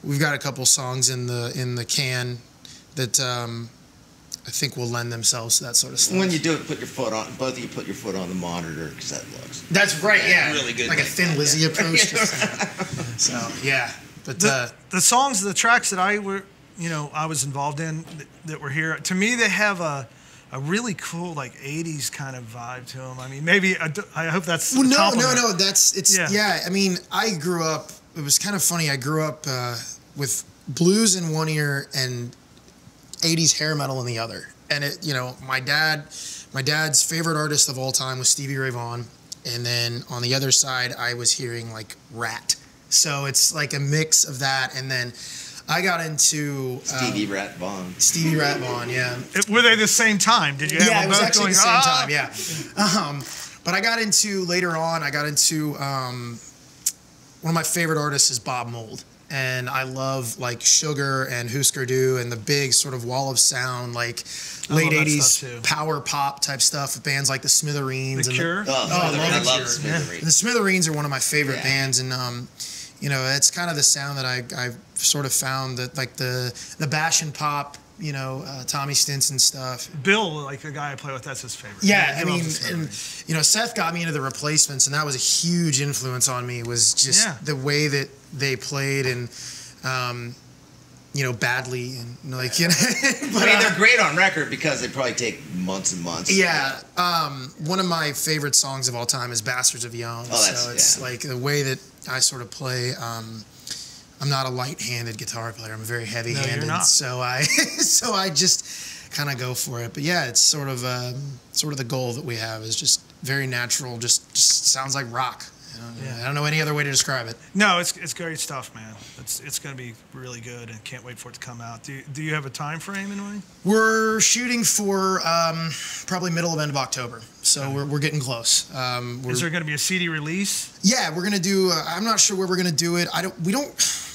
we've got a couple songs in the can that I think will lend themselves to that sort of stuff. When you do it, put your foot on. Both of you put your foot on the monitor because that looks. That's right. Yeah, really good. Like a Thin Lizzy approach. So yeah, but The songs, the tracks that I was involved in that were here, to me they have a really cool like 80s kind of vibe to them. I mean, maybe I hope that's well, a no, compliment. it's yeah. I mean, I grew up. It was kind of funny. I grew up with blues in one ear and 80s hair metal in the other. And my dad's favorite artist of all time was Stevie Ray Vaughan, and then on the other side, I was hearing like Rat. So it's like a mix of that, and then I got into Stevie Rat Vaughan. Stevie Rat Vaughan, yeah. Were they the same time? Did you have Yeah, them it was both actually going, the same time, yeah. But I got into, later on, one of my favorite artists is Bob Mould. And I love like Sugar and Husker Du and the big sort of wall of sound, like late 80s power pop type stuff with bands like the Smithereens. The Cure? I love the Smithereens. The Smithereens are one of my favorite bands, and it's kind of the sound that I've sort of found that like the bash and pop, Tommy Stinson stuff. Bill, like the guy I play with, that's his favorite. Yeah, I mean, and Seth got me into the Replacements, and that was a huge influence on me. Was just the way that they played and badly and like but, I mean, they're great on record because they probably take months and months. Yeah, one of my favorite songs of all time is "Bastards of Young." So it's like the way that I sort of play. I'm not a light-handed guitar player. I'm very heavy-handed. No, you're not. So I just kind of go for it. But yeah, it's sort of the goal that we have is just very natural. Just sounds like rock. I don't know any other way to describe it. No, it's great stuff, man. It's going to be really good, and can't wait for it to come out. Do you have a time frame in mind? We're shooting for probably middle of end of October, so we're getting close. Is there going to be a CD release? Yeah, we're going to do. I'm not sure where we're going to do it.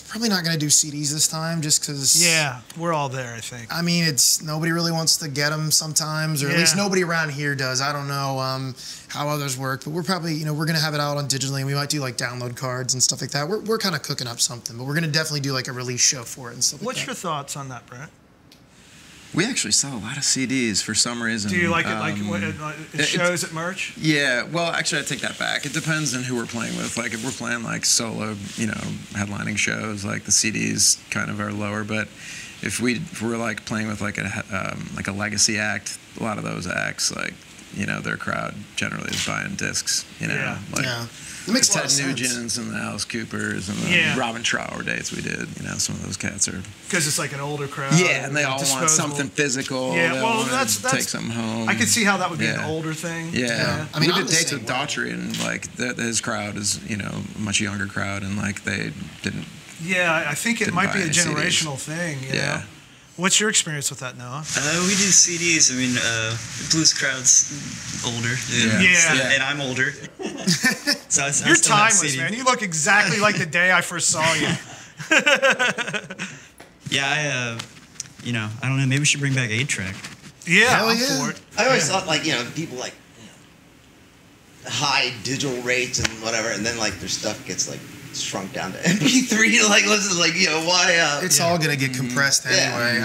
Probably not going to do CDs this time, just because. Yeah, we're all there, I think. I mean, nobody really wants to get them sometimes, or at least nobody around here does. I don't know how others work, but we're probably, we're going to have it out on digitally, and we might do like download cards and stuff like that. We're kind of cooking up something, but we're going to definitely do like a release show for it and stuff like that. What's your thoughts on that, Brett? We actually sell a lot of CDs for some reason. Do you like it like it shows at merch? Yeah, well, actually, I take that back. It depends on who we're playing with. Like, if we're playing like solo, headlining shows, like the CDs kind of are lower. But if we're like playing with like a legacy act, a lot of those acts, like, their crowd generally is buying discs. It makes the a lot Ted of sense. Nugents and the Alice Coopers and the Robin Trower dates we did. Some of those cats are because it's like an older crowd. Yeah, and they all want something physical. Yeah, they well, that's take something home. I could see how that would be an older thing. Yeah, I mean, we did dates with Daughtry, and like his crowd is a much younger crowd, and like they didn't. Yeah, I think it might be a generational CDs. thing. You know? What's your experience with that, Noah? We do CDs. I mean, blues crowd's older. Yeah. And I'm older. So You're timeless, man. You look exactly like the day I first saw you. Yeah, I don't know. Maybe we should bring back 8-track. Yeah, I'm for it. I always thought like, people like high digital rates and whatever, and then like their stuff gets like shrunk down to MP3. Like, listen, like, why? It's all gonna get compressed anyway.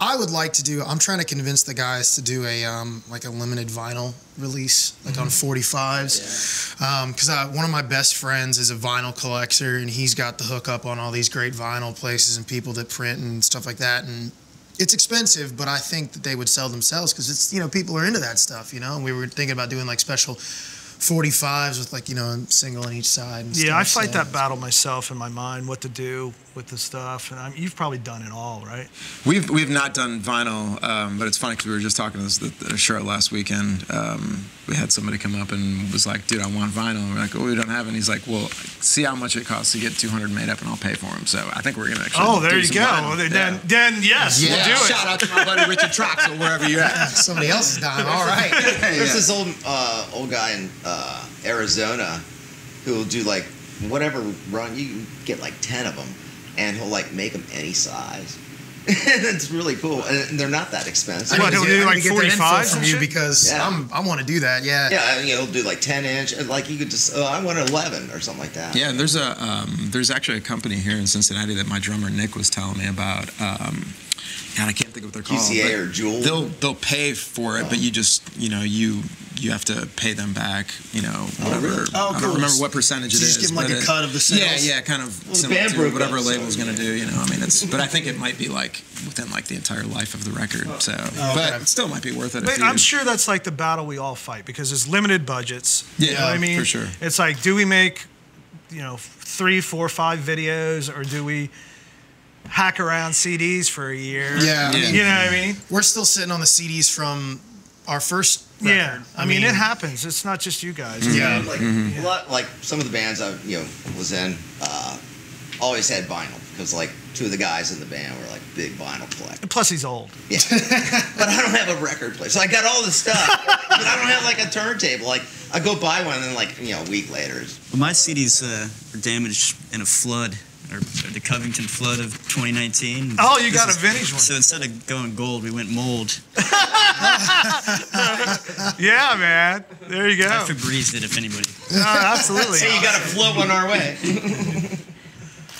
I would like to do. I'm trying to convince the guys to do a like a limited vinyl release, like on 45s, because one of my best friends is a vinyl collector, and he's got the hookup on all these great vinyl places and people that print and stuff like that, and it's expensive, but I think that they would sell themselves because it's people are into that stuff, and we were thinking about doing like special 45s with like a single on each side. And I stuff, fight that battle myself in my mind, what to do. with the stuff, and you've probably done it all, right? We've not done vinyl, but it's funny because we were just talking to this at the show last weekend. We had somebody come up and was like, "Dude, I want vinyl." And we're like, "Oh, we don't have it." And he's like, "Well, see how much it costs to get 200 made up, and I'll pay for them." So I think we're gonna actually. Oh, there do you some go. vinyl. Well, then yes, we'll do it. Shout out to my buddy Richard Troxel, wherever you're at. Somebody else's dime. All right. There's this old guy in Arizona who will do like whatever run. You can get like 10 of them, and he'll like make them any size. It's really cool, and they're not that expensive. What, he'll do like 45 from you because I want to do that. Yeah. Yeah, he'll do like 10-inch, and like you could just, I want 11 or something like that. Yeah, and there's actually a company here in Cincinnati that my drummer Nick was telling me about. God, I can't think of what they're called. QCA or Jewel. They'll pay for it, but you just you have to pay them back. Whatever. I don't remember what percentage it is. Just give them like a cut of the sales. Yeah, kind of similar to whatever a label's going to do. I mean, but I think it might be like within like the entire life of the record. So, but it still might be worth it. But I'm sure that's like the battle we all fight because there's limited budgets. Yeah, you know what I mean? For sure. It's like, do we make 3, 4, 5 videos, or do we hack around CDs for a year? Yeah. You know what I mean? We're still sitting on the CDs from our first record. Yeah. I mean, it happens. It's not just you guys. Yeah. Like a lot, like some of the bands I was in always had vinyl because like 2 of the guys in the band were like big vinyl collectors. Plus he's old. Yeah. But I don't have a record player, so I got all this stuff, but I don't have like a turntable. Like I go buy one and then like a week later. Well, my CDs were damaged in a flood. Or the Covington flood of 2019. Oh, you got a vintage one. So instead of going gold, we went mold. Yeah, man. There you go. I Febrezed it, if anybody. Absolutely. So you got to float one our way.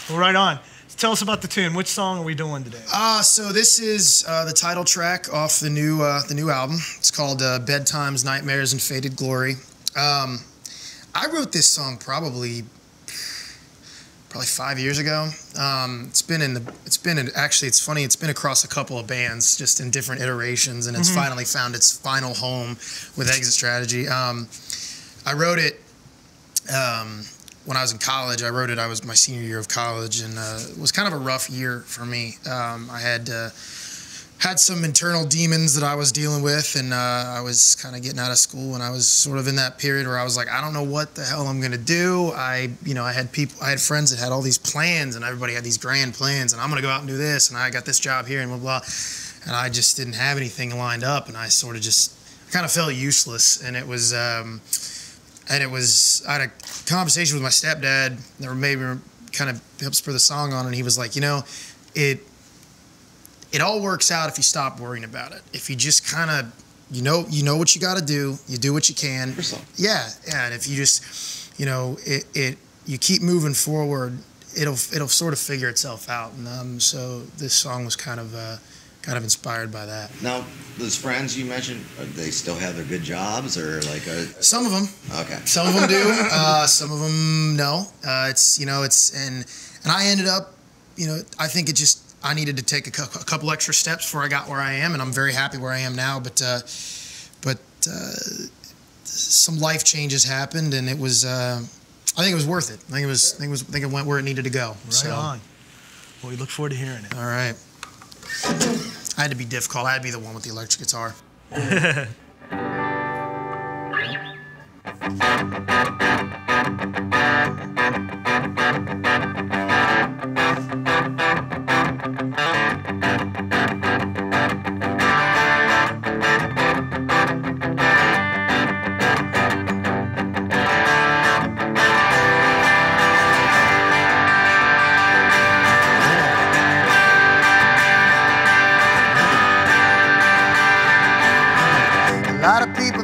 Well, right on. Tell us about the tune. Which song are we doing today? So this is the title track off the new album. It's called Bedtimes, Nightmares, and Faded Glory. I wrote this song probably 5 years ago. It's been across a couple of bands, just in different iterations, and it's finally found its final home with Exit Strategy. I wrote it when I was in college. I was my senior year of college, and it was kind of a rough year for me. I had some internal demons that I was dealing with, and I was kind of getting out of school, and I was sort of in that period where I was like, I don't know what the hell I'm gonna do. I had friends that had all these plans, and everybody had these grand plans, and I'm gonna go out and do this, and I got this job here, and blah blah, and I just didn't have anything lined up, and I sort of kind of felt useless, and it was I had a conversation with my stepdad that maybe kind of helped spur the song on, and he was like, it all works out if you stop worrying about it. If you just kind of, you know what you got to do, you do what you can. Yeah, and if you just, you keep moving forward, it'll sort of figure itself out. And so this song was kind of inspired by that. Now, those friends you mentioned, they still have their good jobs, or like some of them? Okay. Some of them do. Some of them no. And I ended up, I think I needed to take a couple extra steps before I got where I am, and I'm very happy where I am now. But some life changes happened, and it was. I think it was worth it. I think it went where it needed to go. Right on. Well, we look forward to hearing it. All right. I had to be difficult. I had to be the one with the electric guitar.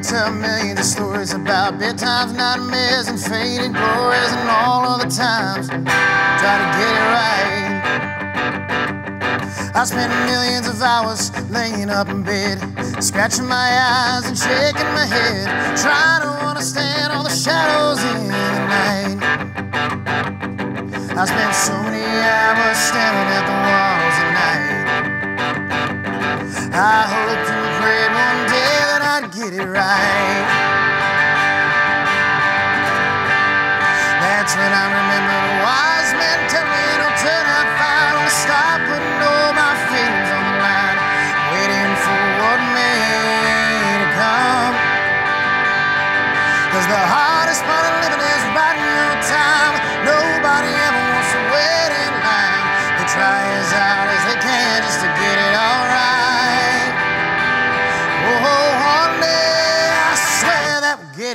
Tell millions of stories about bedtimes, nightmares, and faded glories, and all of the times try to get it right. I spent millions of hours laying up in bed, scratching my eyes and shaking my head, trying to understand all the shadows in the night. I spent so many hours staring at the walls at night. I hoped and prayed one day that I'd get it right. That's when I remember the wise men tell me don't turn out fast.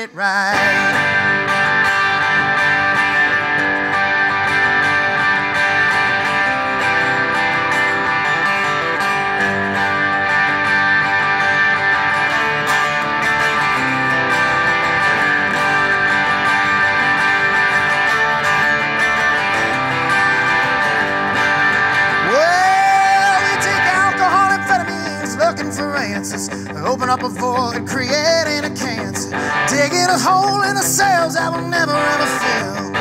get it right. Open up a void, creating a cancer, digging a hole in ourselves that will never ever fill.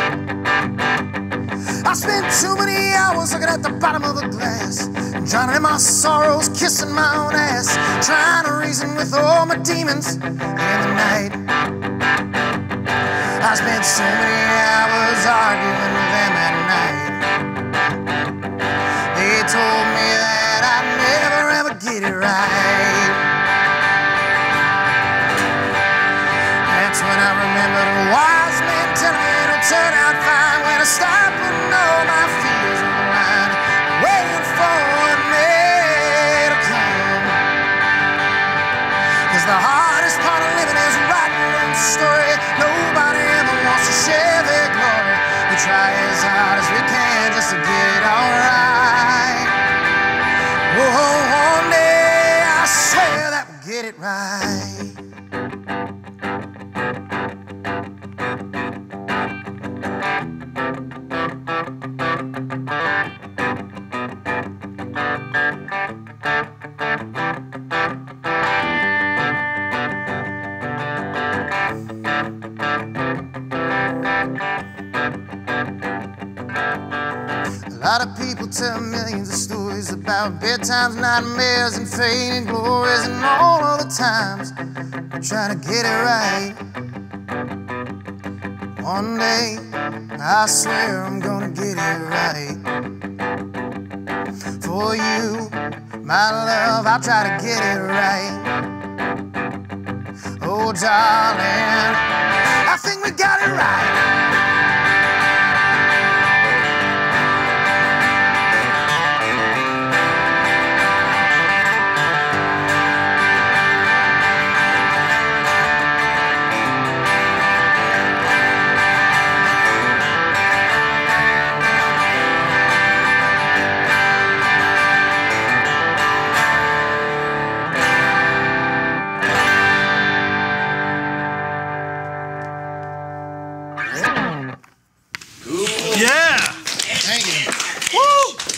I spent too many hours looking at the bottom of a glass, drowning in my sorrows, kissing my own ass, trying to reason with all my demons in the night. I spent so many hours arguing with them at night. They told me that I'd never ever get it right. That's when I remembered a wise man telling me it'll turn out fine when I stop putting all my fears on the line, waiting for me to come. 'Cause the hardest part of living is writing your own story. Nobody ever wants to share their glory. We try as hard as we can just to get it all right. Whoa, one day I swear that we'll get it right. A lot of people tell millions of stories about bedtimes, nightmares, and fading glories, and all of the times I'm trying to get it right. One day, I swear I'm gonna get it right. For you, my love, I'll try to get it right. Oh, darling, I think we got it right.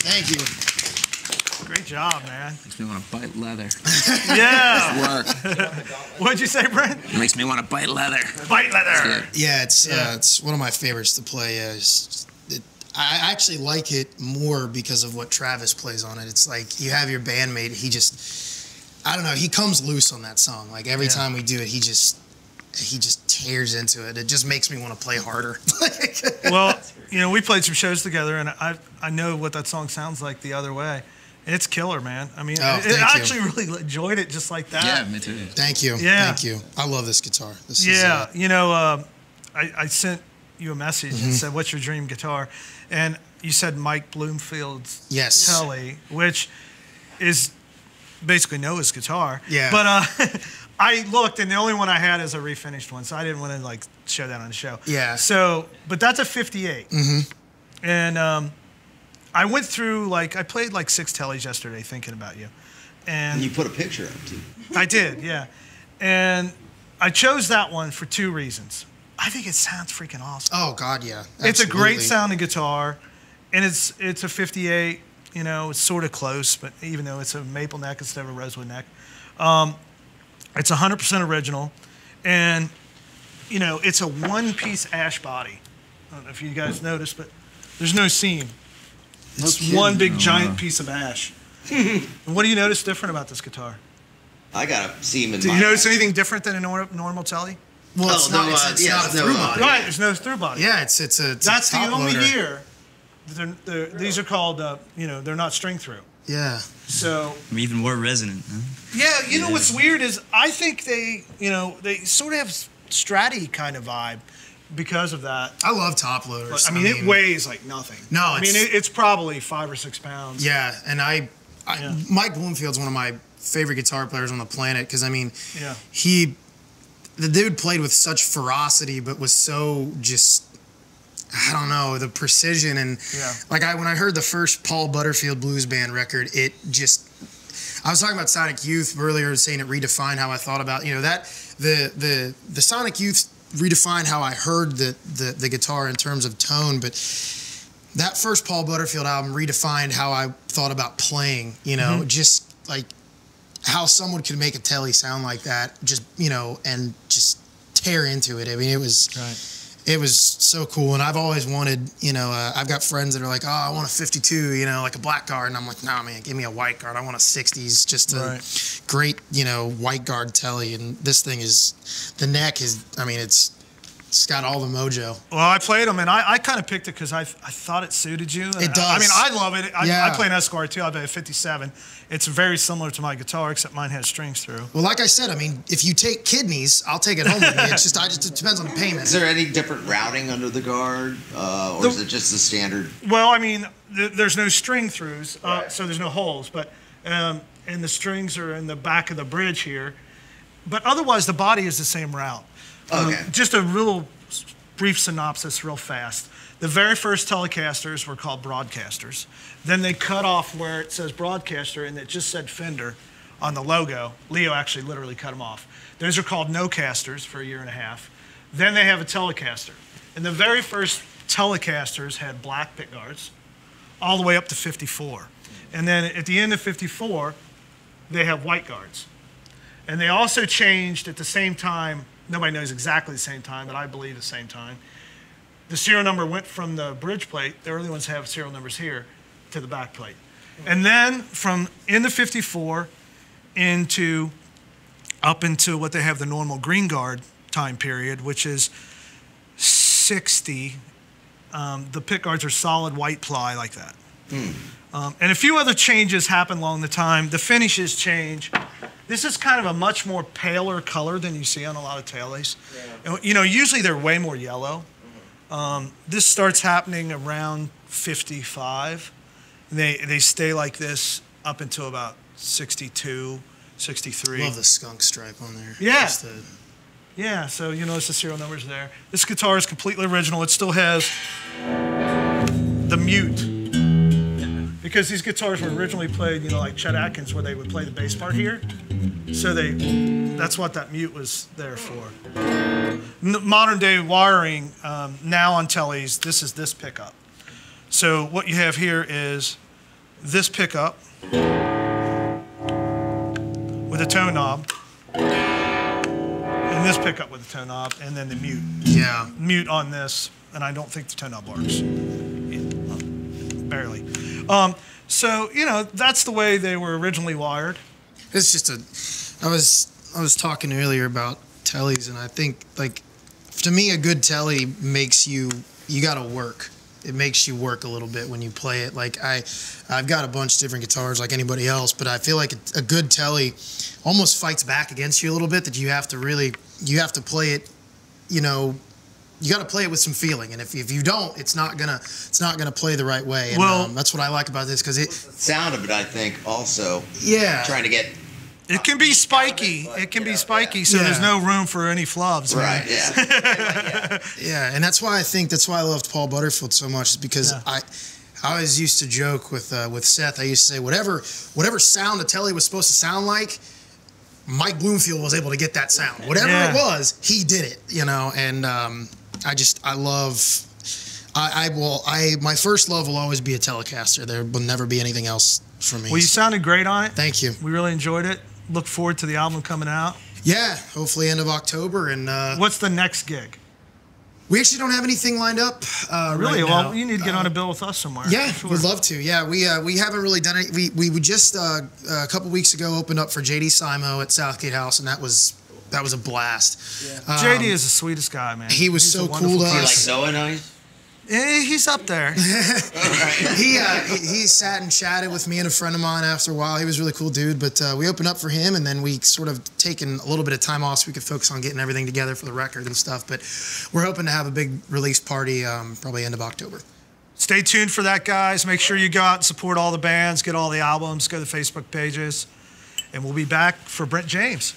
Thank you. Great job, man. Makes me want to bite leather. Yeah. Work. What'd you say, Brent? It makes me want to bite leather. Bite leather. Yeah, it's one of my favorites to play. I actually like it more because of what Travis plays on it. It's like you have your bandmate. He just, I don't know. He comes loose on that song. Like every time we do it, he just tears into it. It just makes me want to play harder. Well, you know, we played some shows together, and I know what that song sounds like the other way. It's killer, man. I mean, I actually really enjoyed it just like that. Yeah, me too. Thank you. Yeah. Thank you. I love this guitar. This yeah, is, you know, I sent you a message and said, "What's your dream guitar?" And you said Mike Bloomfield's Telly, which is basically Noah's guitar. Yeah. But I looked, and the only one I had is a refinished one, so I didn't want to like show that on the show. Yeah. So, but that's a 58. Mm-hmm. And I went through I played like 6 Tellys yesterday thinking about you. And you put a picture up too. I did, yeah. And I chose that one for 2 reasons. I think it sounds freaking awesome. Oh God, yeah. Absolutely. It's a great sounding guitar, and it's a 58. You know, it's sort of close, but even though it's a maple neck instead of a rosewood neck, it's 100% original, and you know, it's a one-piece ash body. I don't know if you guys noticed, but there's no seam. It's one big giant piece of ash. What do you notice different about this guitar? I got a seam in Do my you notice ash. anything different than a normal Telly? Well, it's not a through body. Right, there's no through body. Yeah, it's That's the top only loader. year. These are called, you know, they're not string through. Yeah. So. Even more resonant. Huh? Yeah, you know what's weird is I think they sort of have Stratty kind of vibe because of that. I love top loaders. But, I mean, it weighs like nothing. No, I mean, it's probably 5 or 6 pounds. Yeah, and Mike Bloomfield's one of my favorite guitar players on the planet because I mean, Yeah. he the dude played with such ferocity, but was so just, I don't know, the precision. And like when I heard the first Paul Butterfield Blues Band record, it just, I was talking about Sonic Youth earlier, saying it redefined how I thought about, you know, that the Sonic Youth redefined how I heard the guitar in terms of tone, but that first Paul Butterfield album redefined how I thought about playing, you know, just like how someone could make a telly sound like that, just, you know, and just tear into it. I mean, it was so cool. And I've always wanted, you know, I've got friends that are like, oh, I want a 52, you know, like a black guard. And I'm like, nah, man, give me a white guard. I want a 60s, just a great, you know, white guard telly. And this thing is, the neck is, I mean, it's got all the mojo. Well, I played them, and I kind of picked it because I thought it suited you. It does. I mean, I love it. I play an Esquire too. I have a 57. It's very similar to my guitar, except mine has strings through. Well, like I said, I mean, if you take kidneys, I'll take it home with me. It's just, it depends on the payment. Is there any different routing under the guard, or is it just the standard? Well, I mean, there's no string throughs, so there's no holes, but and the strings are in the back of the bridge here. But otherwise, the body is the same route. Okay. Just a real brief synopsis, real fast. The very first Telecasters were called Broadcasters. Then they cut off where it says Broadcaster and it just said Fender on the logo. Leo actually literally cut them off. Those are called No-Casters for a year and a half. Then they have a Telecaster. And the very first Telecasters had black pickguards all the way up to 54. And then at the end of 54, they have white guards. And they also changed at the same time, nobody knows exactly the same time, but I believe the same time. The serial number went from the bridge plate, the early ones have serial numbers here, to the back plate. And then from in the 54 up into what they have the normal green guard time period, which is 60, the pick guards are solid white ply like that. And a few other changes happen along the time. The finishes change. This is kind of a much more paler color than you see on a lot of tailies. Yeah. You know, usually they're way more yellow. This starts happening around 55. They stay like this up until about 62, 63. Love the skunk stripe on there. Yeah. Yeah, so you notice the serial numbers there. This guitar is completely original. It still has the mute. Because these guitars were originally played, you know, like Chet Atkins, where they would play the bass part here. So that's what that mute was there for. Modern day wiring, now on tellies, this is this pickup. So what you have here is this pickup with a tone knob, and this pickup with a tone knob, and then the mute. Yeah. Mute on this, and I don't think the tone knob works. Barely. So, you know, that's the way they were originally wired. It's just I was talking earlier about tellies, and I think, like, to me, a good telly makes you got to work. It makes you work a little bit when you play it. Like, I've got a bunch of different guitars like anybody else, but I feel like a good telly almost fights back against you a little bit, that you have to play it, you know, you got to play it with some feeling, and if you don't, it's not gonna play the right way. And, well, that's what I like about this, because it sound of it, I think, also. Yeah. Trying to get. It can be spiky. It can be spiky, so there's no room for any flubs. Right. Yeah. Yeah, and that's why I loved Paul Butterfield so much, is because I always used to joke with Seth. I used to say whatever sound a telly was supposed to sound like, Mike Bloomfield was able to get that sound. Whatever it was, he did it. You know, and my first love will always be a Telecaster. There will never be anything else for me. Well, you sounded great on it. Thank you. We really enjoyed it. Look forward to the album coming out. Yeah, hopefully end of October. And what's the next gig? We actually don't have anything lined up. Really? Right well, now. You need to get on a bill with us somewhere. Yeah, we'd love to. Yeah, we haven't really done it. We just a couple weeks ago opened up for JD Simo at Southgate House, and that was a blast. Yeah. JD is the sweetest guy, man. He was so cool to us. Do you like Noah nice? He's up there. He sat and chatted with me and a friend of mine after a while. He was a really cool dude, but we opened up for him, and then we sort of taken a little bit of time off so we could focus on getting everything together for the record and stuff. But we're hoping to have a big release party probably end of October. Stay tuned for that, guys. Make sure you go out and support all the bands, get all the albums, go to the Facebook pages, and we'll be back for Brent James.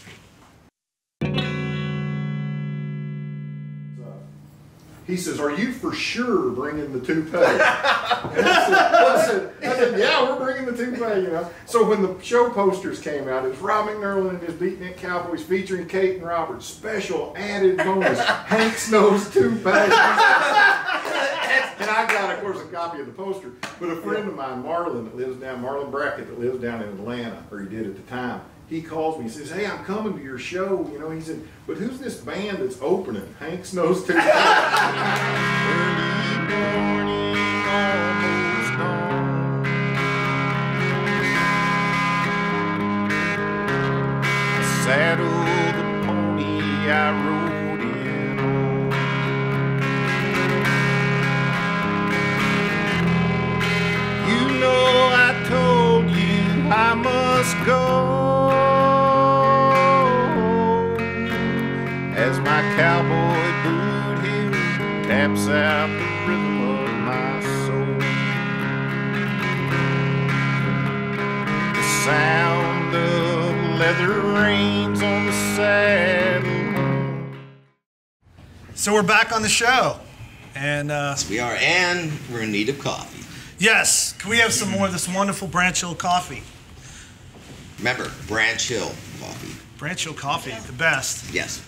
He says, "Are you for sure bringing the toupee?" And I said, "Yeah, we're bringing the toupee, you know." So when the show posters came out, it's Rob McNerlin and his Beatnik Cowboys featuring Kate and Robert. Special added bonus, Hank's nose toupee. And I got, of course, a copy of the poster. But a friend of mine, Marlon Brackett, that lives down in Atlanta, or he did at the time, he calls me and says, "Hey, I'm coming to your show." You know, he said, "But who's this band that's opening?" Hank's Nose Toupee. Early morning, almost dawn. I saddled the pony I rode in on. You know I told you I must go. As my cowboy boot heel taps out the rhythm of my soul, the sound of leather reins on the saddle. So we're back on the show, and Yes, we are, and we're in need of coffee. yes, can we have some more of this wonderful Branch Hill coffee? Remember, Branch Hill coffee. Branch Hill coffee, the best. Yes.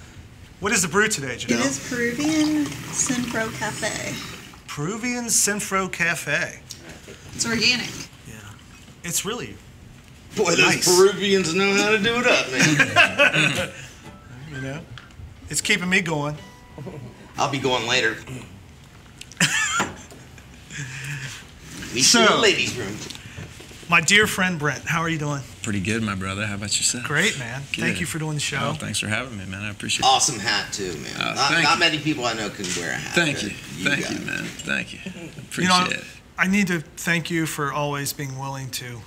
What is the brew today, It Janelle? is Peruvian Sinfro Cafe. Peruvian Sinfro Cafe. It's organic. Yeah, it's really Boy, those nice. Peruvians know how to do it up, man. You know, it's keeping me going. I'll be going later. We So- see the ladies' room. My dear friend Brent, how are you doing? Pretty good, my brother. How about yourself? Great, man. Thank Good. you for doing the show. Oh, thanks for having me, man. I appreciate it. Awesome hat too, man. thank not you. many people I know can wear a hat. Thank you. but Thank got you, it. man. Thank you. Appreciate You know, it. I need to thank you for always being willing to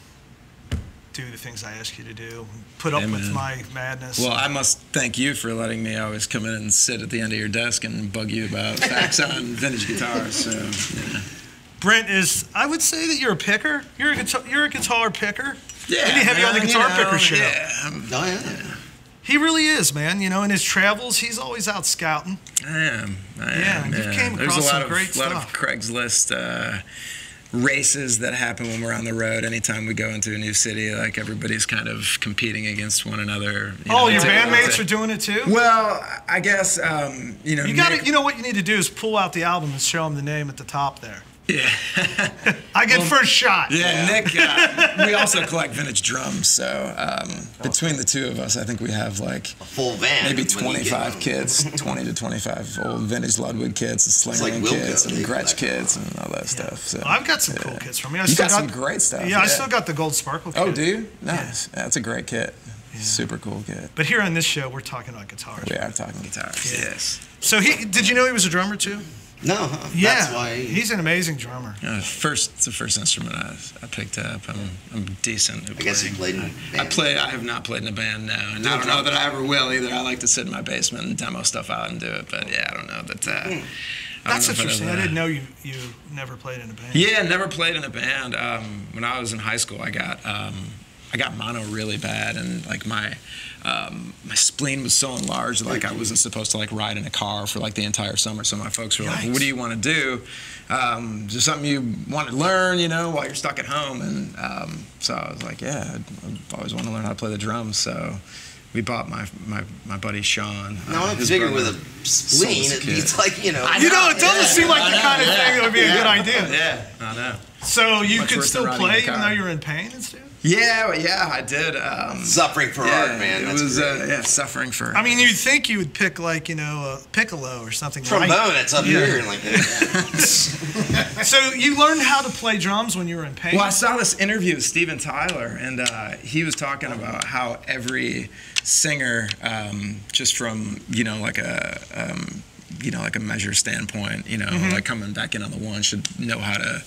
do the things I ask you to do, put up Hey, with man. my madness. Well, I must thank you for letting me always come in and sit at the end of your desk and bug you about facts on vintage guitars. So, yeah. Brent is, I would say that you're a picker. You're a guitar picker. Yeah, Maybe have you on the man, Guitar you know, Picker show. Yeah, Oh yeah. He really is, man. You know, in his travels, he's always out scouting. I am. Yeah, you came There's across a lot some of, great lot stuff. of Craigslist races that happen when we're on the road. Anytime we go into a new city, like everybody's kind of competing against one another. Oh, your bandmates are doing it too? Well, I guess you know. You got to. Nick- You know what you need to do is pull out the album and show him the name at the top there. Yeah. I get first shot. Yeah, Nick. We also collect vintage drums, so between the two of us, I think we have like A full van. maybe when you get 25 home. kits, 20 to 25 old vintage Ludwig kits, and like Slingerland Wilco, kits, and they Gretsch collect kits, and all that stuff. So Well, I've got some cool kits from you. I You still got some great stuff. Yeah, I still got the gold sparkle kit. Oh, do you? Nice. Yeah, that's a great kit. Super cool kit. But here on this show, we're talking about guitars. We are talking guitars. Yeah. Yes. So did you know he was a drummer too? No, huh? Yeah. That's why. He's an amazing drummer. It's the first instrument I picked up. I'm decent at I guess you playing. played in a band. I have not played in a band now, and I don't know that I ever will either. I like to sit in my basement and demo stuff out and do it, but yeah, I don't know that. I don't That's know if interesting. I'd I ever- didn't know you never played in a band. Yeah, never played in a band. When I was in high school, I got mono really bad, and like my spleen was so enlarged that like I wasn't supposed to like ride in a car for like the entire summer. So my folks were like, Yikes. "What do you want to do? Is there something you want to learn? You know, while you're stuck at home?" And so I was like, "Yeah, I've always wanted to learn how to play the drums." So we bought my buddy Sean. No, I his figure brother, with a spleen, sold us a it's kit. like, you know. You know, it doesn't seem like the kind of thing that would be a good idea. Yeah, I know. So you Much could worse still than riding play a even car. though you're in pain and stuff? Yeah, I did. Suffering for art, man. It That's was great. suffering for. I mean, you'd think you would pick like, you know, a piccolo or something. Trombone, it's up Yeah. here and like that. So you learned how to play drums when you were in pain? Well, I saw this interview with Steven Tyler, and he was talking about how every singer, just from like a measure standpoint, like coming back in on the one, should know how to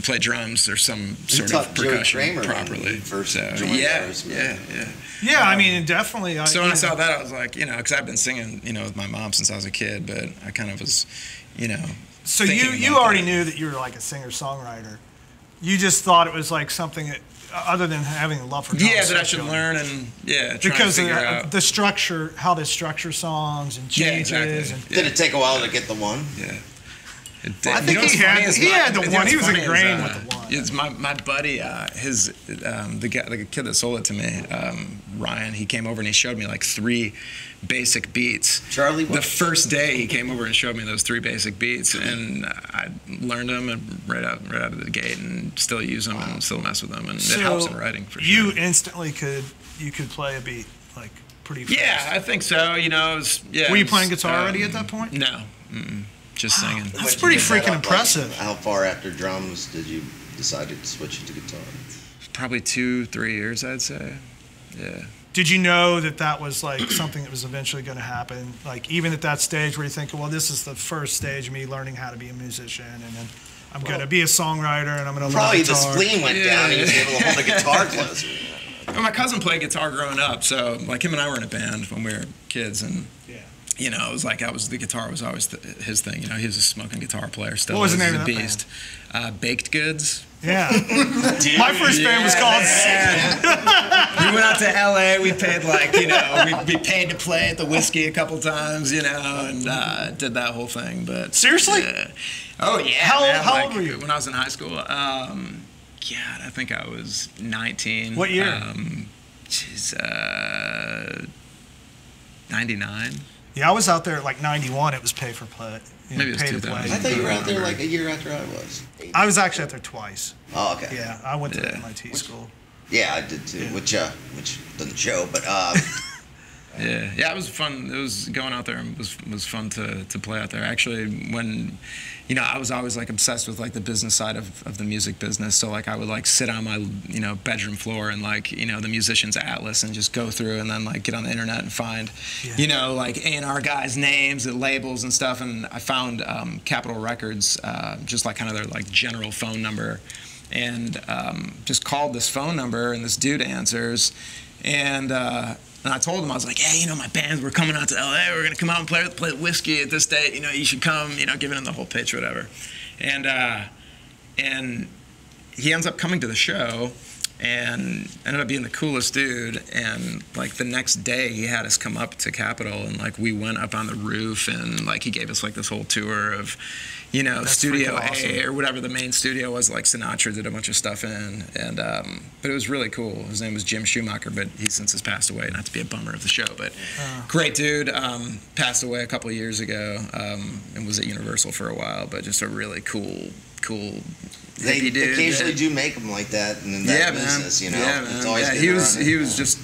play drums or some sort of taught Joe percussion Kramer when properly. he first So, joined yeah. Aerosmith. Yeah, I mean, definitely. So when I saw that, I was like, because I've been singing, with my mom since I was a kid, but I kind of was, So thinking you about already that. knew that you were like a singer-songwriter. You just thought it was like something that other than having a love for Tom Yeah, that I should Sutcliffe. learn and try Because to figure out. the structure, how they structure songs and changes. exactly. Did it take a while to get the one? Yeah. I think he had the one. He was ingrained with the one. It's my buddy, the kid that sold it to me, Ryan. He came over and he showed me like 3 basic beats. Charlie, what? The first day he came over and showed me those 3 basic beats, and I learned them right out of the gate, and still use them and still mess with them, and it helps in writing for sure. You instantly could play a beat like pretty fast. Yeah, I think so. You know, Were you playing guitar already at that point? No, just singing. That's pretty freaking impressive. Like, how far after drums did you decide to switch into guitar? Probably 2-3 years, I'd say. Yeah. Did you know that was like something that was eventually going to happen? Like even at that stage where you think, well, this is the first stage of me learning how to be a musician, and then I'm going to be a songwriter, and I'm going to learn guitar. Probably the spleen went down, and he was able to hold the guitar closer. Well, my cousin played guitar growing up, so like him and I were in a band when we were kids, and you know, it was like the guitar was always his thing. You know, he was a smoking guitar player still. What was the name of that beast? Baked Goods. Yeah. My first band was called We went out to LA, we paid like, you know, we paid to play at the Whiskey a couple times, you know, and did that whole thing. But seriously? Oh yeah. How old were you? When I was in high school. God, I think I was 19. What year? 99. Yeah, I was out there at like 91. It was pay for play. Maybe it was 2000. I thought you were out there like a year after I was. I was actually out there twice. Oh, okay. Yeah, I went to MIT school. Yeah, I did too. Which doesn't show, but Yeah, it was fun. It was going out there and was fun to play out there. Actually, when, you know, I was always like obsessed with like the business side of the music business. So like I would like sit on my, you know, bedroom floor and like, you know, the musician's atlas and just go through and then like get on the internet and find, you know, like A&R guys' names and labels and stuff. And I found Capitol Records, just like kind of their like general phone number, and just called this phone number, and this dude answers, and I told him, I was like, hey, you know, my band, we're coming out to LA, we're gonna come out and play Whiskey at this date, you know, you should come, you know, giving him the whole pitch or whatever. And he ends up coming to the show and ended up being the coolest dude. And like the next day he had us come up to Capitol, and like we went up on the roof, and like he gave us like this whole tour of, you know, That's Studio awesome. A or whatever the main studio was, like Sinatra did a bunch of stuff in, and but it was really cool. His name was Jim Schumacher, but he since has passed away. Not to be a bummer of the show, but great dude. Passed away a couple of years ago, and was at Universal for a while, but just a really cool. They dude. occasionally do make them like that in that business, you know. Yeah, It's man. always Yeah, good he was just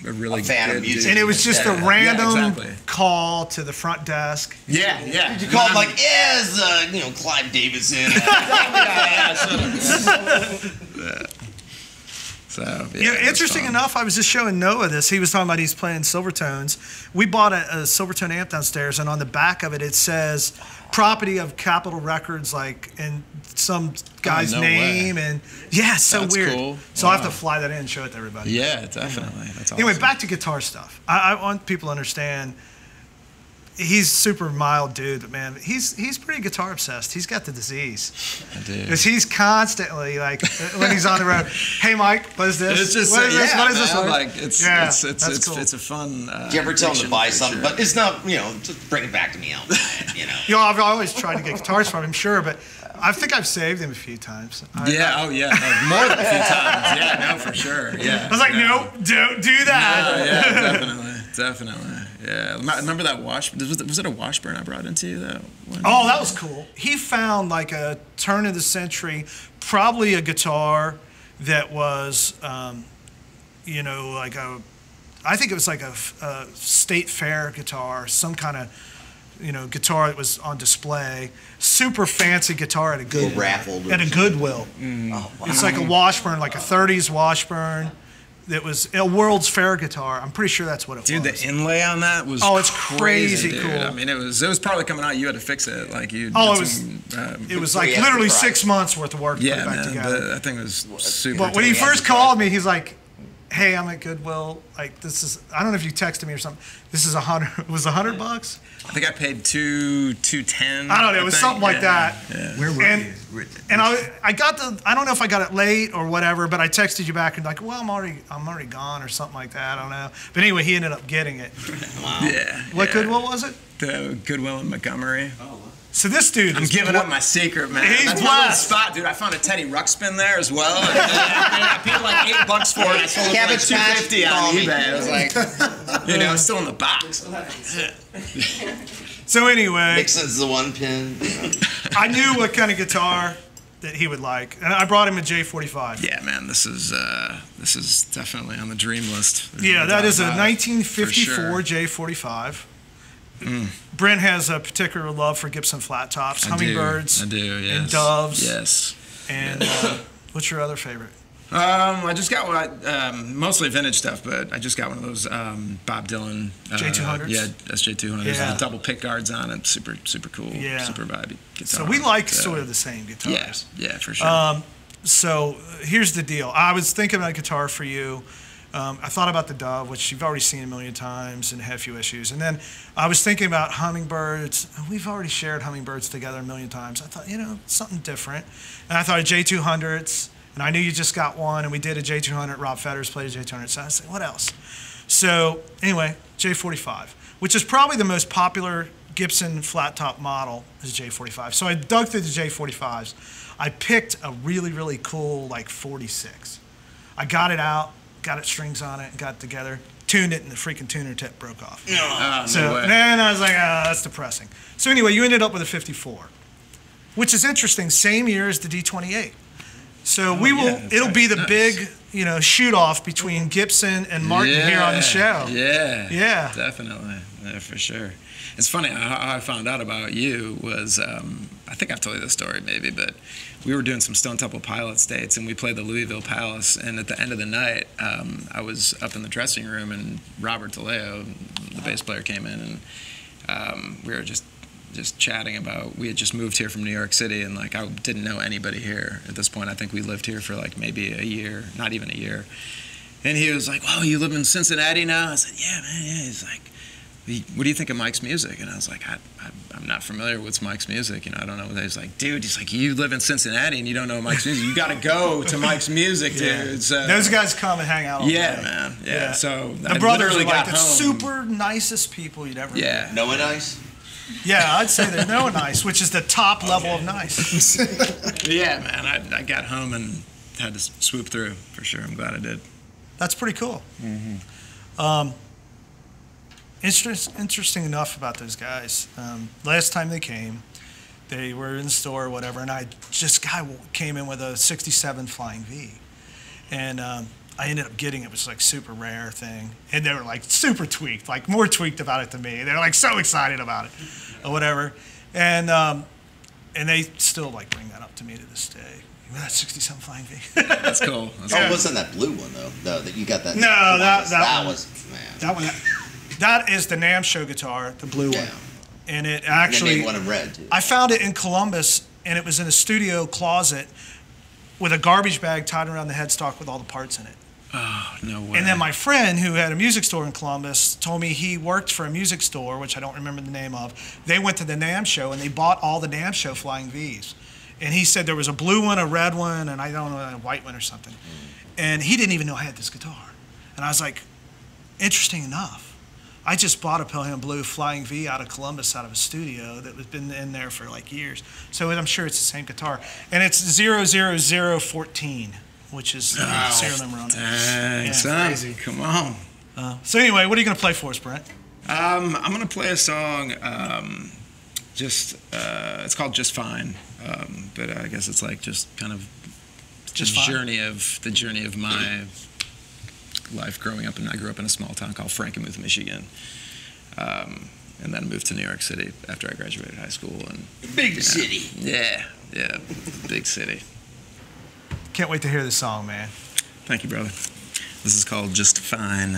a really fan of good music. dude. And it was just a random exactly. call to the front desk. Yeah. Did you call him like, you know, Clive Davidson? So, Interesting enough, I was just showing Noah this. He was talking about he's playing Silvertones. We bought a Silvertone amp downstairs, and on the back of it, it says property of Capitol Records, like, and some guy's no name. way. And yeah, it's so That's weird. cool. So I have Wow. to fly that in and show it to everybody. Yeah, definitely. That's awesome. Anyway, back to guitar stuff. I want people to understand he's super mild dude, but man, he's pretty guitar obsessed. He's got the disease. I do. Because he's constantly like when he's on the road, hey Mike, what is this? It's just what is this? yeah, What is this? man, one?" like it's cool. it's a fun. Do you ever tell him to addiction buy for something? sure. But it's not, you know, just bring it back to me all the time, you know. You know, I've always tried to get guitars from him, sure, but I think I've saved him a few times. More than a few times. Yeah, no, for sure. Yeah. I was like, nope, don't do that. No, yeah, definitely. Yeah. Remember that was it a Washburn I brought into you that one? Oh, that was cool. He found like a turn of the century, probably a guitar that was, you know, like I think it was like a state fair guitar, some kind of, you know, guitar that was on display. Super fancy guitar at a Goodwill. Raffled. At a Goodwill. Oh, wow. It's like a Washburn, like a 30s Washburn. That was a World's Fair guitar. I'm pretty sure that's what it was. Dude, the inlay on that was it's crazy dude. cool. I mean, it was probably coming out. You had to fix it, like you. It was like literally 6 months worth of work to put it back together. But I think it was super. But when he first called me, he's like, hey, I'm at Goodwill. Like, this is, I don't know if you texted me or something. This is $100, was $100? I think I paid $210. I don't know, it was something like that. Yeah. Where were you? And I got I don't know if I got it late or whatever, but I texted you back and like, well, I'm already gone or something like that. I don't know. But anyway, he ended up getting it. Wow. Yeah. What Goodwill was it? The Goodwill in Montgomery. Oh. So this dude, I'm giving up my secret, man. He's That's my little blessed. spot, dude. I found a Teddy Ruxpin there as well. And I paid like $8 for it. I sold it for like $250 on eBay. It was like, you know, it's still in the box. So anyway, Nixon's the one pin. You know. I knew what kind of guitar that he would like, and I brought him a J45. Yeah, man, this is definitely on the dream list. There's Yeah, no that doubt is a about it. 1954 For sure. J45. Brent has a particular love for Gibson flat tops, hummingbirds, I do, yes. and doves. Yes. And what's your other favorite? I just got one, mostly vintage stuff, but I just got one of those Bob Dylan J200s? Yeah, SJ200s. There's Yeah. the double pick guards on it. Super cool. Yeah. Super vibey guitar. So we like sort of the same Yeah, guitars. yeah, for sure. So here's the deal. I was thinking about a guitar for you. I thought about the Dove, which you've already seen a million times and had a few issues. And then I was thinking about hummingbirds. We've already shared hummingbirds together a million times. I thought, something different. And I thought of J200s. And I knew you just got one, and we did a J200. Rob Fetters played a J200. So I said, what else? So anyway, J45, which is probably the most popular Gibson flat top model is J45. So I dug through the J45s. I picked a really, really cool, like 46. I got it out, got it strings on it, got it together, tuned it, and the freaking tuner tip broke off. No way. Then I was like, that's depressing. So anyway, you ended up with a 54, which is interesting. Same year as the D28. So it'll be the big, shoot off between Gibson and Martin here on the show. Yeah. Definitely. Yeah, for sure. It's funny, how I found out about you was, I think I've told you this story maybe, but we were doing some Stone Temple Pilots dates and we played the Louisville Palace, and at the end of the night, I was up in the dressing room and Robert DeLeo, the bass player, came in, and we were just chatting about, we had just moved here from New York City, and like I didn't know anybody here at this point. I think we lived here for like maybe a year, not even a year. And he was like, "Wow, you live in Cincinnati now?" I said, "Yeah, man, yeah." He's like, "What do you think of Mike's music?" And I was like, I'm not familiar with Mike's music. I don't know. He's like, "Dude," he's like, "you live in Cincinnati and you don't know Mike's music. You got to go to Mike's music, dude." So, those guys come and hang out all day. man. Yeah. So the brothers are like the super nicest people you'd ever meet. Noah Nice? Yeah, I'd say they're Noah Nice, which is the top level of nice. Yeah, man. I got home and had to swoop through for sure. I'm glad I did. That's pretty cool. Interesting enough about those guys. Last time they came, they were in the store or whatever, and guy came in with a '67 Flying V, and I ended up getting it. It was like super rare thing, and they were like super tweaked, like more tweaked about it than me. They were like so excited about it, or whatever, and they still like bring that up to me to this day. That '67 Flying V. That's cool. It wasn't that blue one though. No, that you got that. No, that was man. That one. That is the NAMM show guitar, the blue one, and it actually. And they made one in red too. I found it in Columbus, and it was in a studio closet with a garbage bag tied around the headstock with all the parts in it. Oh, no way. And then my friend, who had a music store in Columbus, told me he worked for a music store, which I don't remember the name of. They went to the NAMM show, and they bought all the NAMM show Flying Vs. And he said there was a blue one, a red one, and I don't know, a white one or something. And he didn't even know I had this guitar. And I was like, interesting enough. I just bought a Pelham Blue Flying V out of Columbus, out of a studio that has been in there for like years. So I'm sure it's the same guitar. And it's 00014, which is the serial number on it. Dang, son. Crazy. Come on. So anyway, what are you going to play for us, Brent? I'm going to play a song, it's called Just Fine. But I guess it's like just kind of the journey of my life growing up. And I grew up in a small town called Frankenmuth, Michigan. And then moved to New York City after I graduated high school. And big city. Yeah, big city. Can't wait to hear this song, man. Thank you, brother. This is called Just Fine.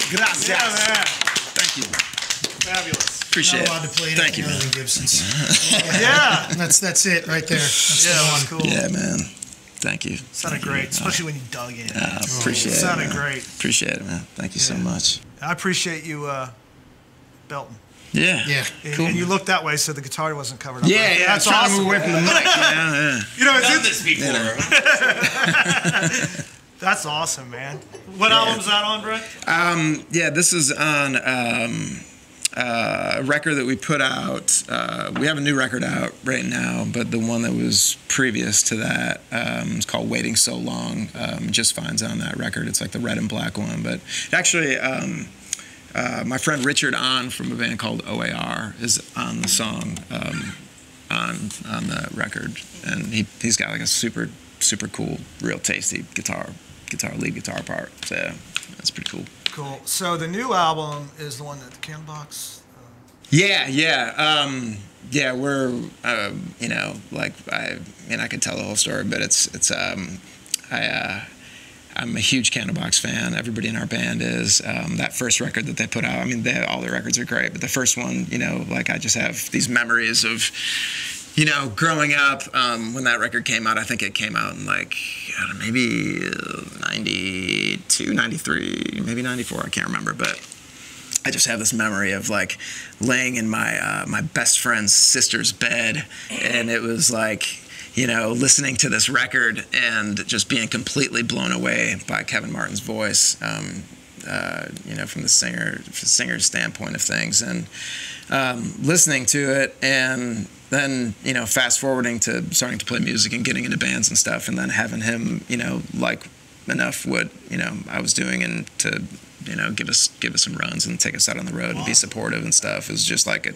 Gracias. Yeah, man. Thank you. Fabulous. Appreciate Not allowed to play it. Thank you, anything man. other than Gibson's. Yeah. That's it right there. That's Yeah, the that one. was cool. Yeah, man. Thank you. Sounded great, especially when you dug in. Appreciate it. Sounded man. great. Appreciate it, man. Thank you so much. I appreciate you belting. Yeah. Yeah. And, Cool. and you looked that way so the guitar wasn't covered up. Yeah, yeah. That's I'm trying awesome. to move away from the mic. Yeah. You know, Done it's, this before. that's awesome, man. What album's that on, Brett? Yeah, this is on a record that we put out. We have a new record out right now, but the one that was previous to that is called Waiting So Long. Just finds on that record. It's like the red and black one. But actually, my friend Richard Ahn from a band called OAR is on the song on the record. And he's got like a super cool, real tasty lead guitar part. So that's pretty cool. Cool. So the new album is the one that the Candlebox. Yeah. We're like I could tell the whole story, but I'm a huge Candlebox fan. Everybody in our band is. That first record that they put out, I mean, all their records are great, but the first one, like I just have these memories of, growing up when that record came out. I think it came out in like, I don't know, maybe 92, 93, maybe 94, I can't remember, but I just have this memory of like laying in my best friend's sister's bed, and it was like, listening to this record and just being completely blown away by Kevin Martin's voice, from the singer's standpoint of things, and listening to it, and then fast forwarding to starting to play music and getting into bands and stuff, and then having him like enough what I was doing, and to give us some runs and take us out on the road and be supportive and stuff. It was just like a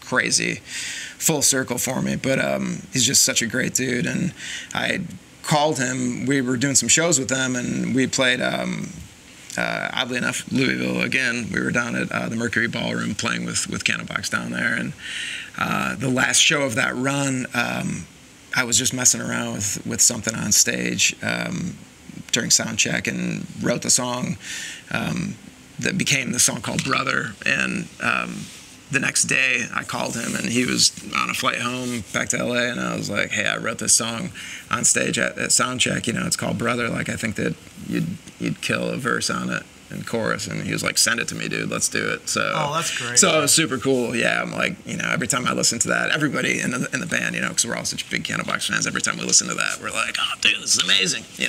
crazy full circle for me. But he's just such a great dude, and I called him. We were doing some shows with them, and we played oddly enough Louisville again. We were down at the Mercury Ballroom playing with Candlebox down there, and the last show of that run, I was just messing around with something on stage during sound check, and wrote the song that became the song called Brother. And the next day I called him, and he was on a flight home back to LA, and I was like, hey, I wrote this song on stage at sound check, it's called Brother. Like, I think that you'd kill a verse on it and chorus. And he was like, send it to me, dude, let's do it. So that's great. So it was super cool. Yeah, I'm like, every time I listen to that, everybody in the band, because we're all such big Candlebox fans, every time we listen to that, we're like, oh, dude, this is amazing. We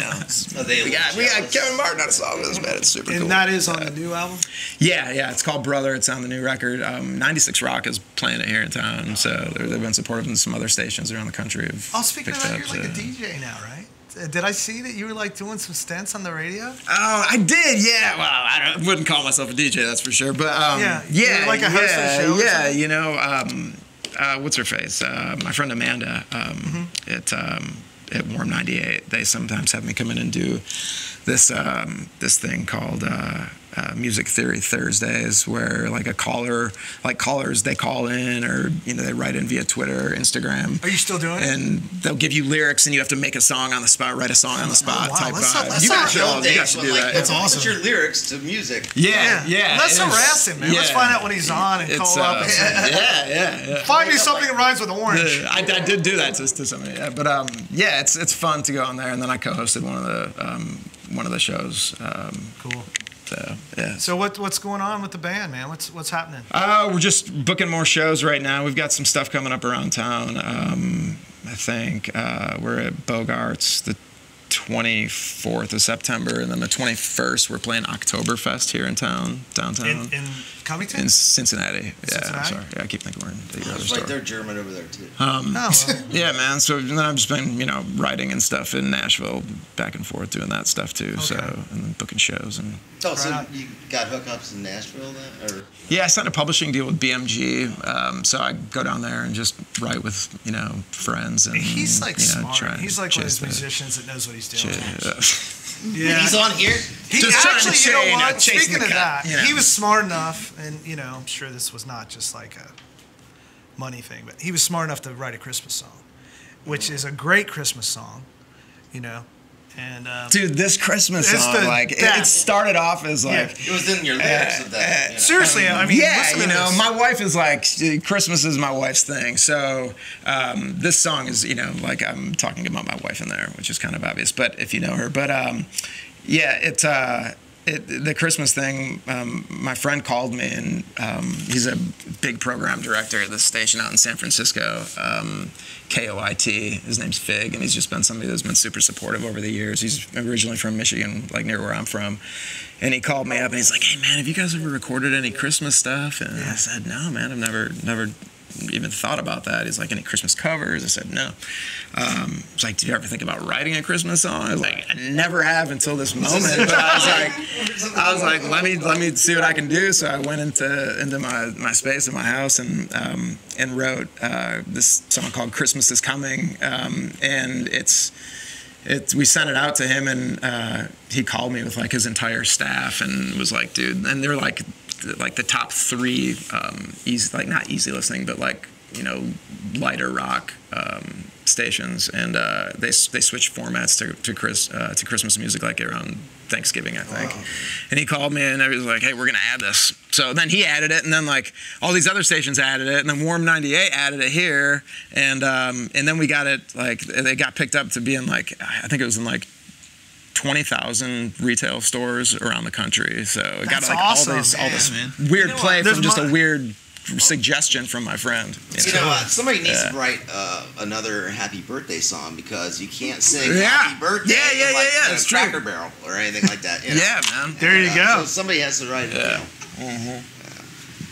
got Kevin Martin on a song with this band. It's super cool. And that is on the new album? Yeah, it's called Brother. It's on the new record. 96 Rock is playing it here in town, so they've been supportive, and some other stations around the country have Speaking of that, you're like a DJ now, right? Did I see that you were like doing some stints on the radio? Oh, I did, yeah. Well, I wouldn't call myself a DJ, that's for sure. But yeah, like a host of a show. Yeah, what's her face? My friend Amanda at Warm 98. They sometimes have me come in and do this thing called Music Theory Thursdays, where callers, they call in, or they write in via Twitter, Instagram. Are you still doing it? And they'll give you lyrics, and you have to make a song on the spot, write a song on the spot. Type vibe. You guys should do that. That's awesome. Put your lyrics to music. Yeah. Let's harass him, man. Let's find out when he's on and call up. Yeah. Find me something that rhymes with orange. I did do that to somebody. Yeah. But it's fun to go on there, and then I co-hosted one of the shows. Cool. So, yeah. So what's going on with the band, man? What's happening? We're just booking more shows right now. We've got some stuff coming up around town. I think we're at Bogart's the 24th of September, and then the 21st we're playing Oktoberfest here in town, downtown. In Covington? In Cincinnati. Cincinnati? I'm sorry. Yeah, I keep thinking we're in the other It's store. right there, German over there too. Yeah, man. So then I've just been, writing and stuff in Nashville, back and forth, doing that stuff too. Okay. So, and then booking shows and. Oh, so you got hookups in Nashville then, or? Yeah, I signed a publishing deal with BMG, so I go down there and just write with friends, and he's like smart. He's like one of those musicians that knows what he's doing. Yeah, he's on here. He just actually, you know what? Chasing Speaking of that, you know. he was smart enough, and I'm sure this was not just like a money thing, but he was smart enough to write a Christmas song, which is a great Christmas song, And dude, this Christmas song, like it started off as like it was in your lyrics of that. You know? Seriously, I mean, yeah, listen to this. my wife is like, Christmas is my wife's thing. So this song is, like I'm talking about my wife in there, which is kind of obvious, but if you know her, but yeah, the Christmas thing, my friend called me, and he's a big program director at this station out in San Francisco, KOIT. His name's Fig, and he's just been somebody that's been super supportive over the years. He's originally from Michigan, like near where I'm from. And he called me up, and he's like, "Hey, man, have you guys ever recorded any Christmas stuff?" And I said, "No, man, I've never even thought about that." He's like, "Any Christmas covers?" I said, "No." He's like, "Did you ever think about writing a Christmas song?" I was like, "I never have until this moment." But I was like, let me see what I can do. So I went into my space in my house and wrote this song called "Christmas Is Coming," and we sent it out to him, and he called me with like his entire staff and was like, "Dude," and they're like the top 3 easy, like not easy listening, but like lighter rock stations, and they switched formats to Christmas music like around Thanksgiving, I think. Wow. And he called me and he was like, "Hey, we're gonna add this." So then he added it, and then like all these other stations added it, and then Warm 98 added it here, and then we got it, like they got picked up to be in like, I think it was in like 20,000 retail stores around the country. So it got like awesome, all this weird play from just a weird suggestion from my friend. You know what? Somebody needs to write another happy birthday song, because you can't sing happy birthday in a Cracker Barrel or anything like that. Yeah, man. There you go. So somebody has to write it.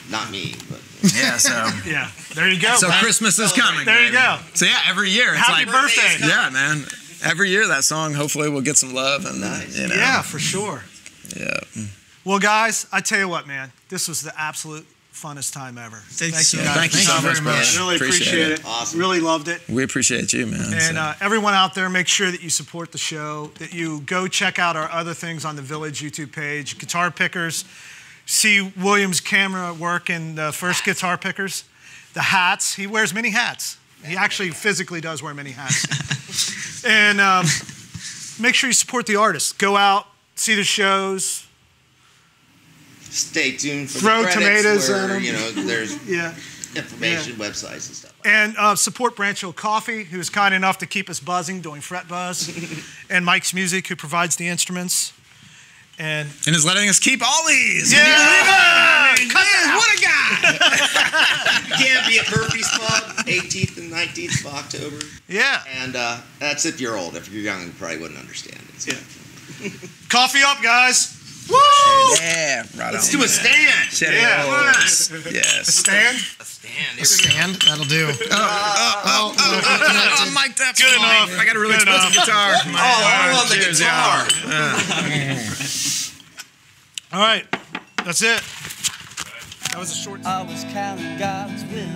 Not me, but yeah. So yeah, there you go. So Christmas is coming. There you go. So yeah, every year it's happy birthday. Yeah, man. Every year that song hopefully will get some love, and yeah, for sure. Yeah. Well, guys, I tell you what, man, this was the absolute funnest time ever. Thank you guys. Thank you so very much. Really appreciate it. Awesome. Really loved it. We appreciate you, man. And everyone out there, make sure that you support the show, that you go check out our other things on the Village YouTube page. Guitar Pickers. See William's camera work in the first Guitar Pickers. The hats. He wears many hats. He actually physically does wear many hats. And make sure you support the artists. Go out, see the shows. Stay tuned for Throw the tomatoes where, at them. There's information, websites and stuff like that. And support Branch Hill Coffee, who is kind enough to keep us buzzing doing Fret Buzz. And Mike's Music, who provides the instruments. And is letting us keep all these. Yeah! What a guy! You can't be at Murphy's Pub, 18th and 19th of October. Yeah. And that's if you're old. If you're young, you probably wouldn't understand it. So. Yeah. Coffee up, guys. Woo! Yeah, right. Let's do a stand. Yes. A stand? A stand. A stand? That'll do. Mike, that's good enough. I got a really expensive guitar. I love the guitar. All right, that's it. That was a short. I was counting God's will.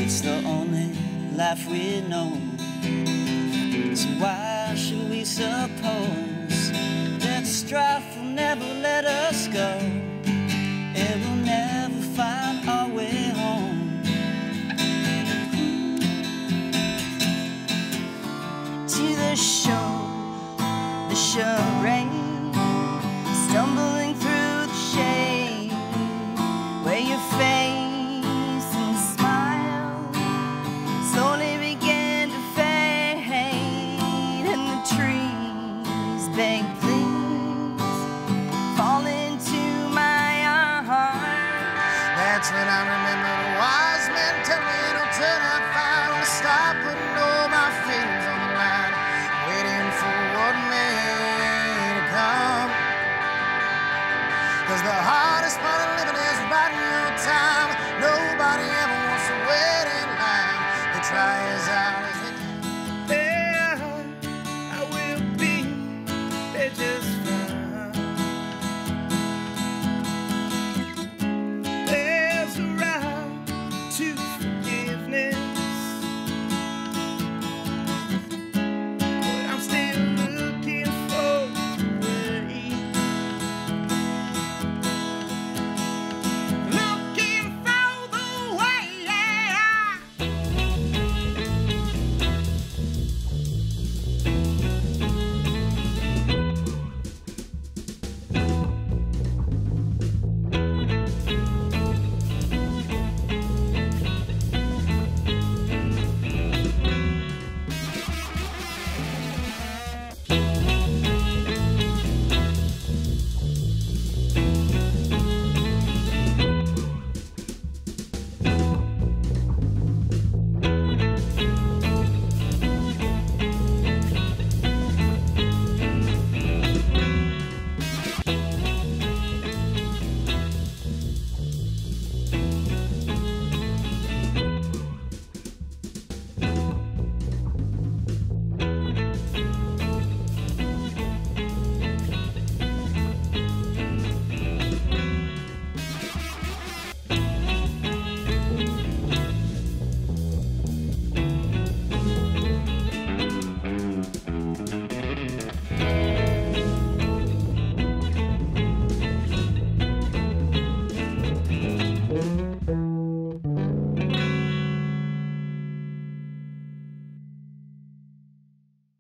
It's the only life we know. So why should we suppose that strife will never let us go? It will never find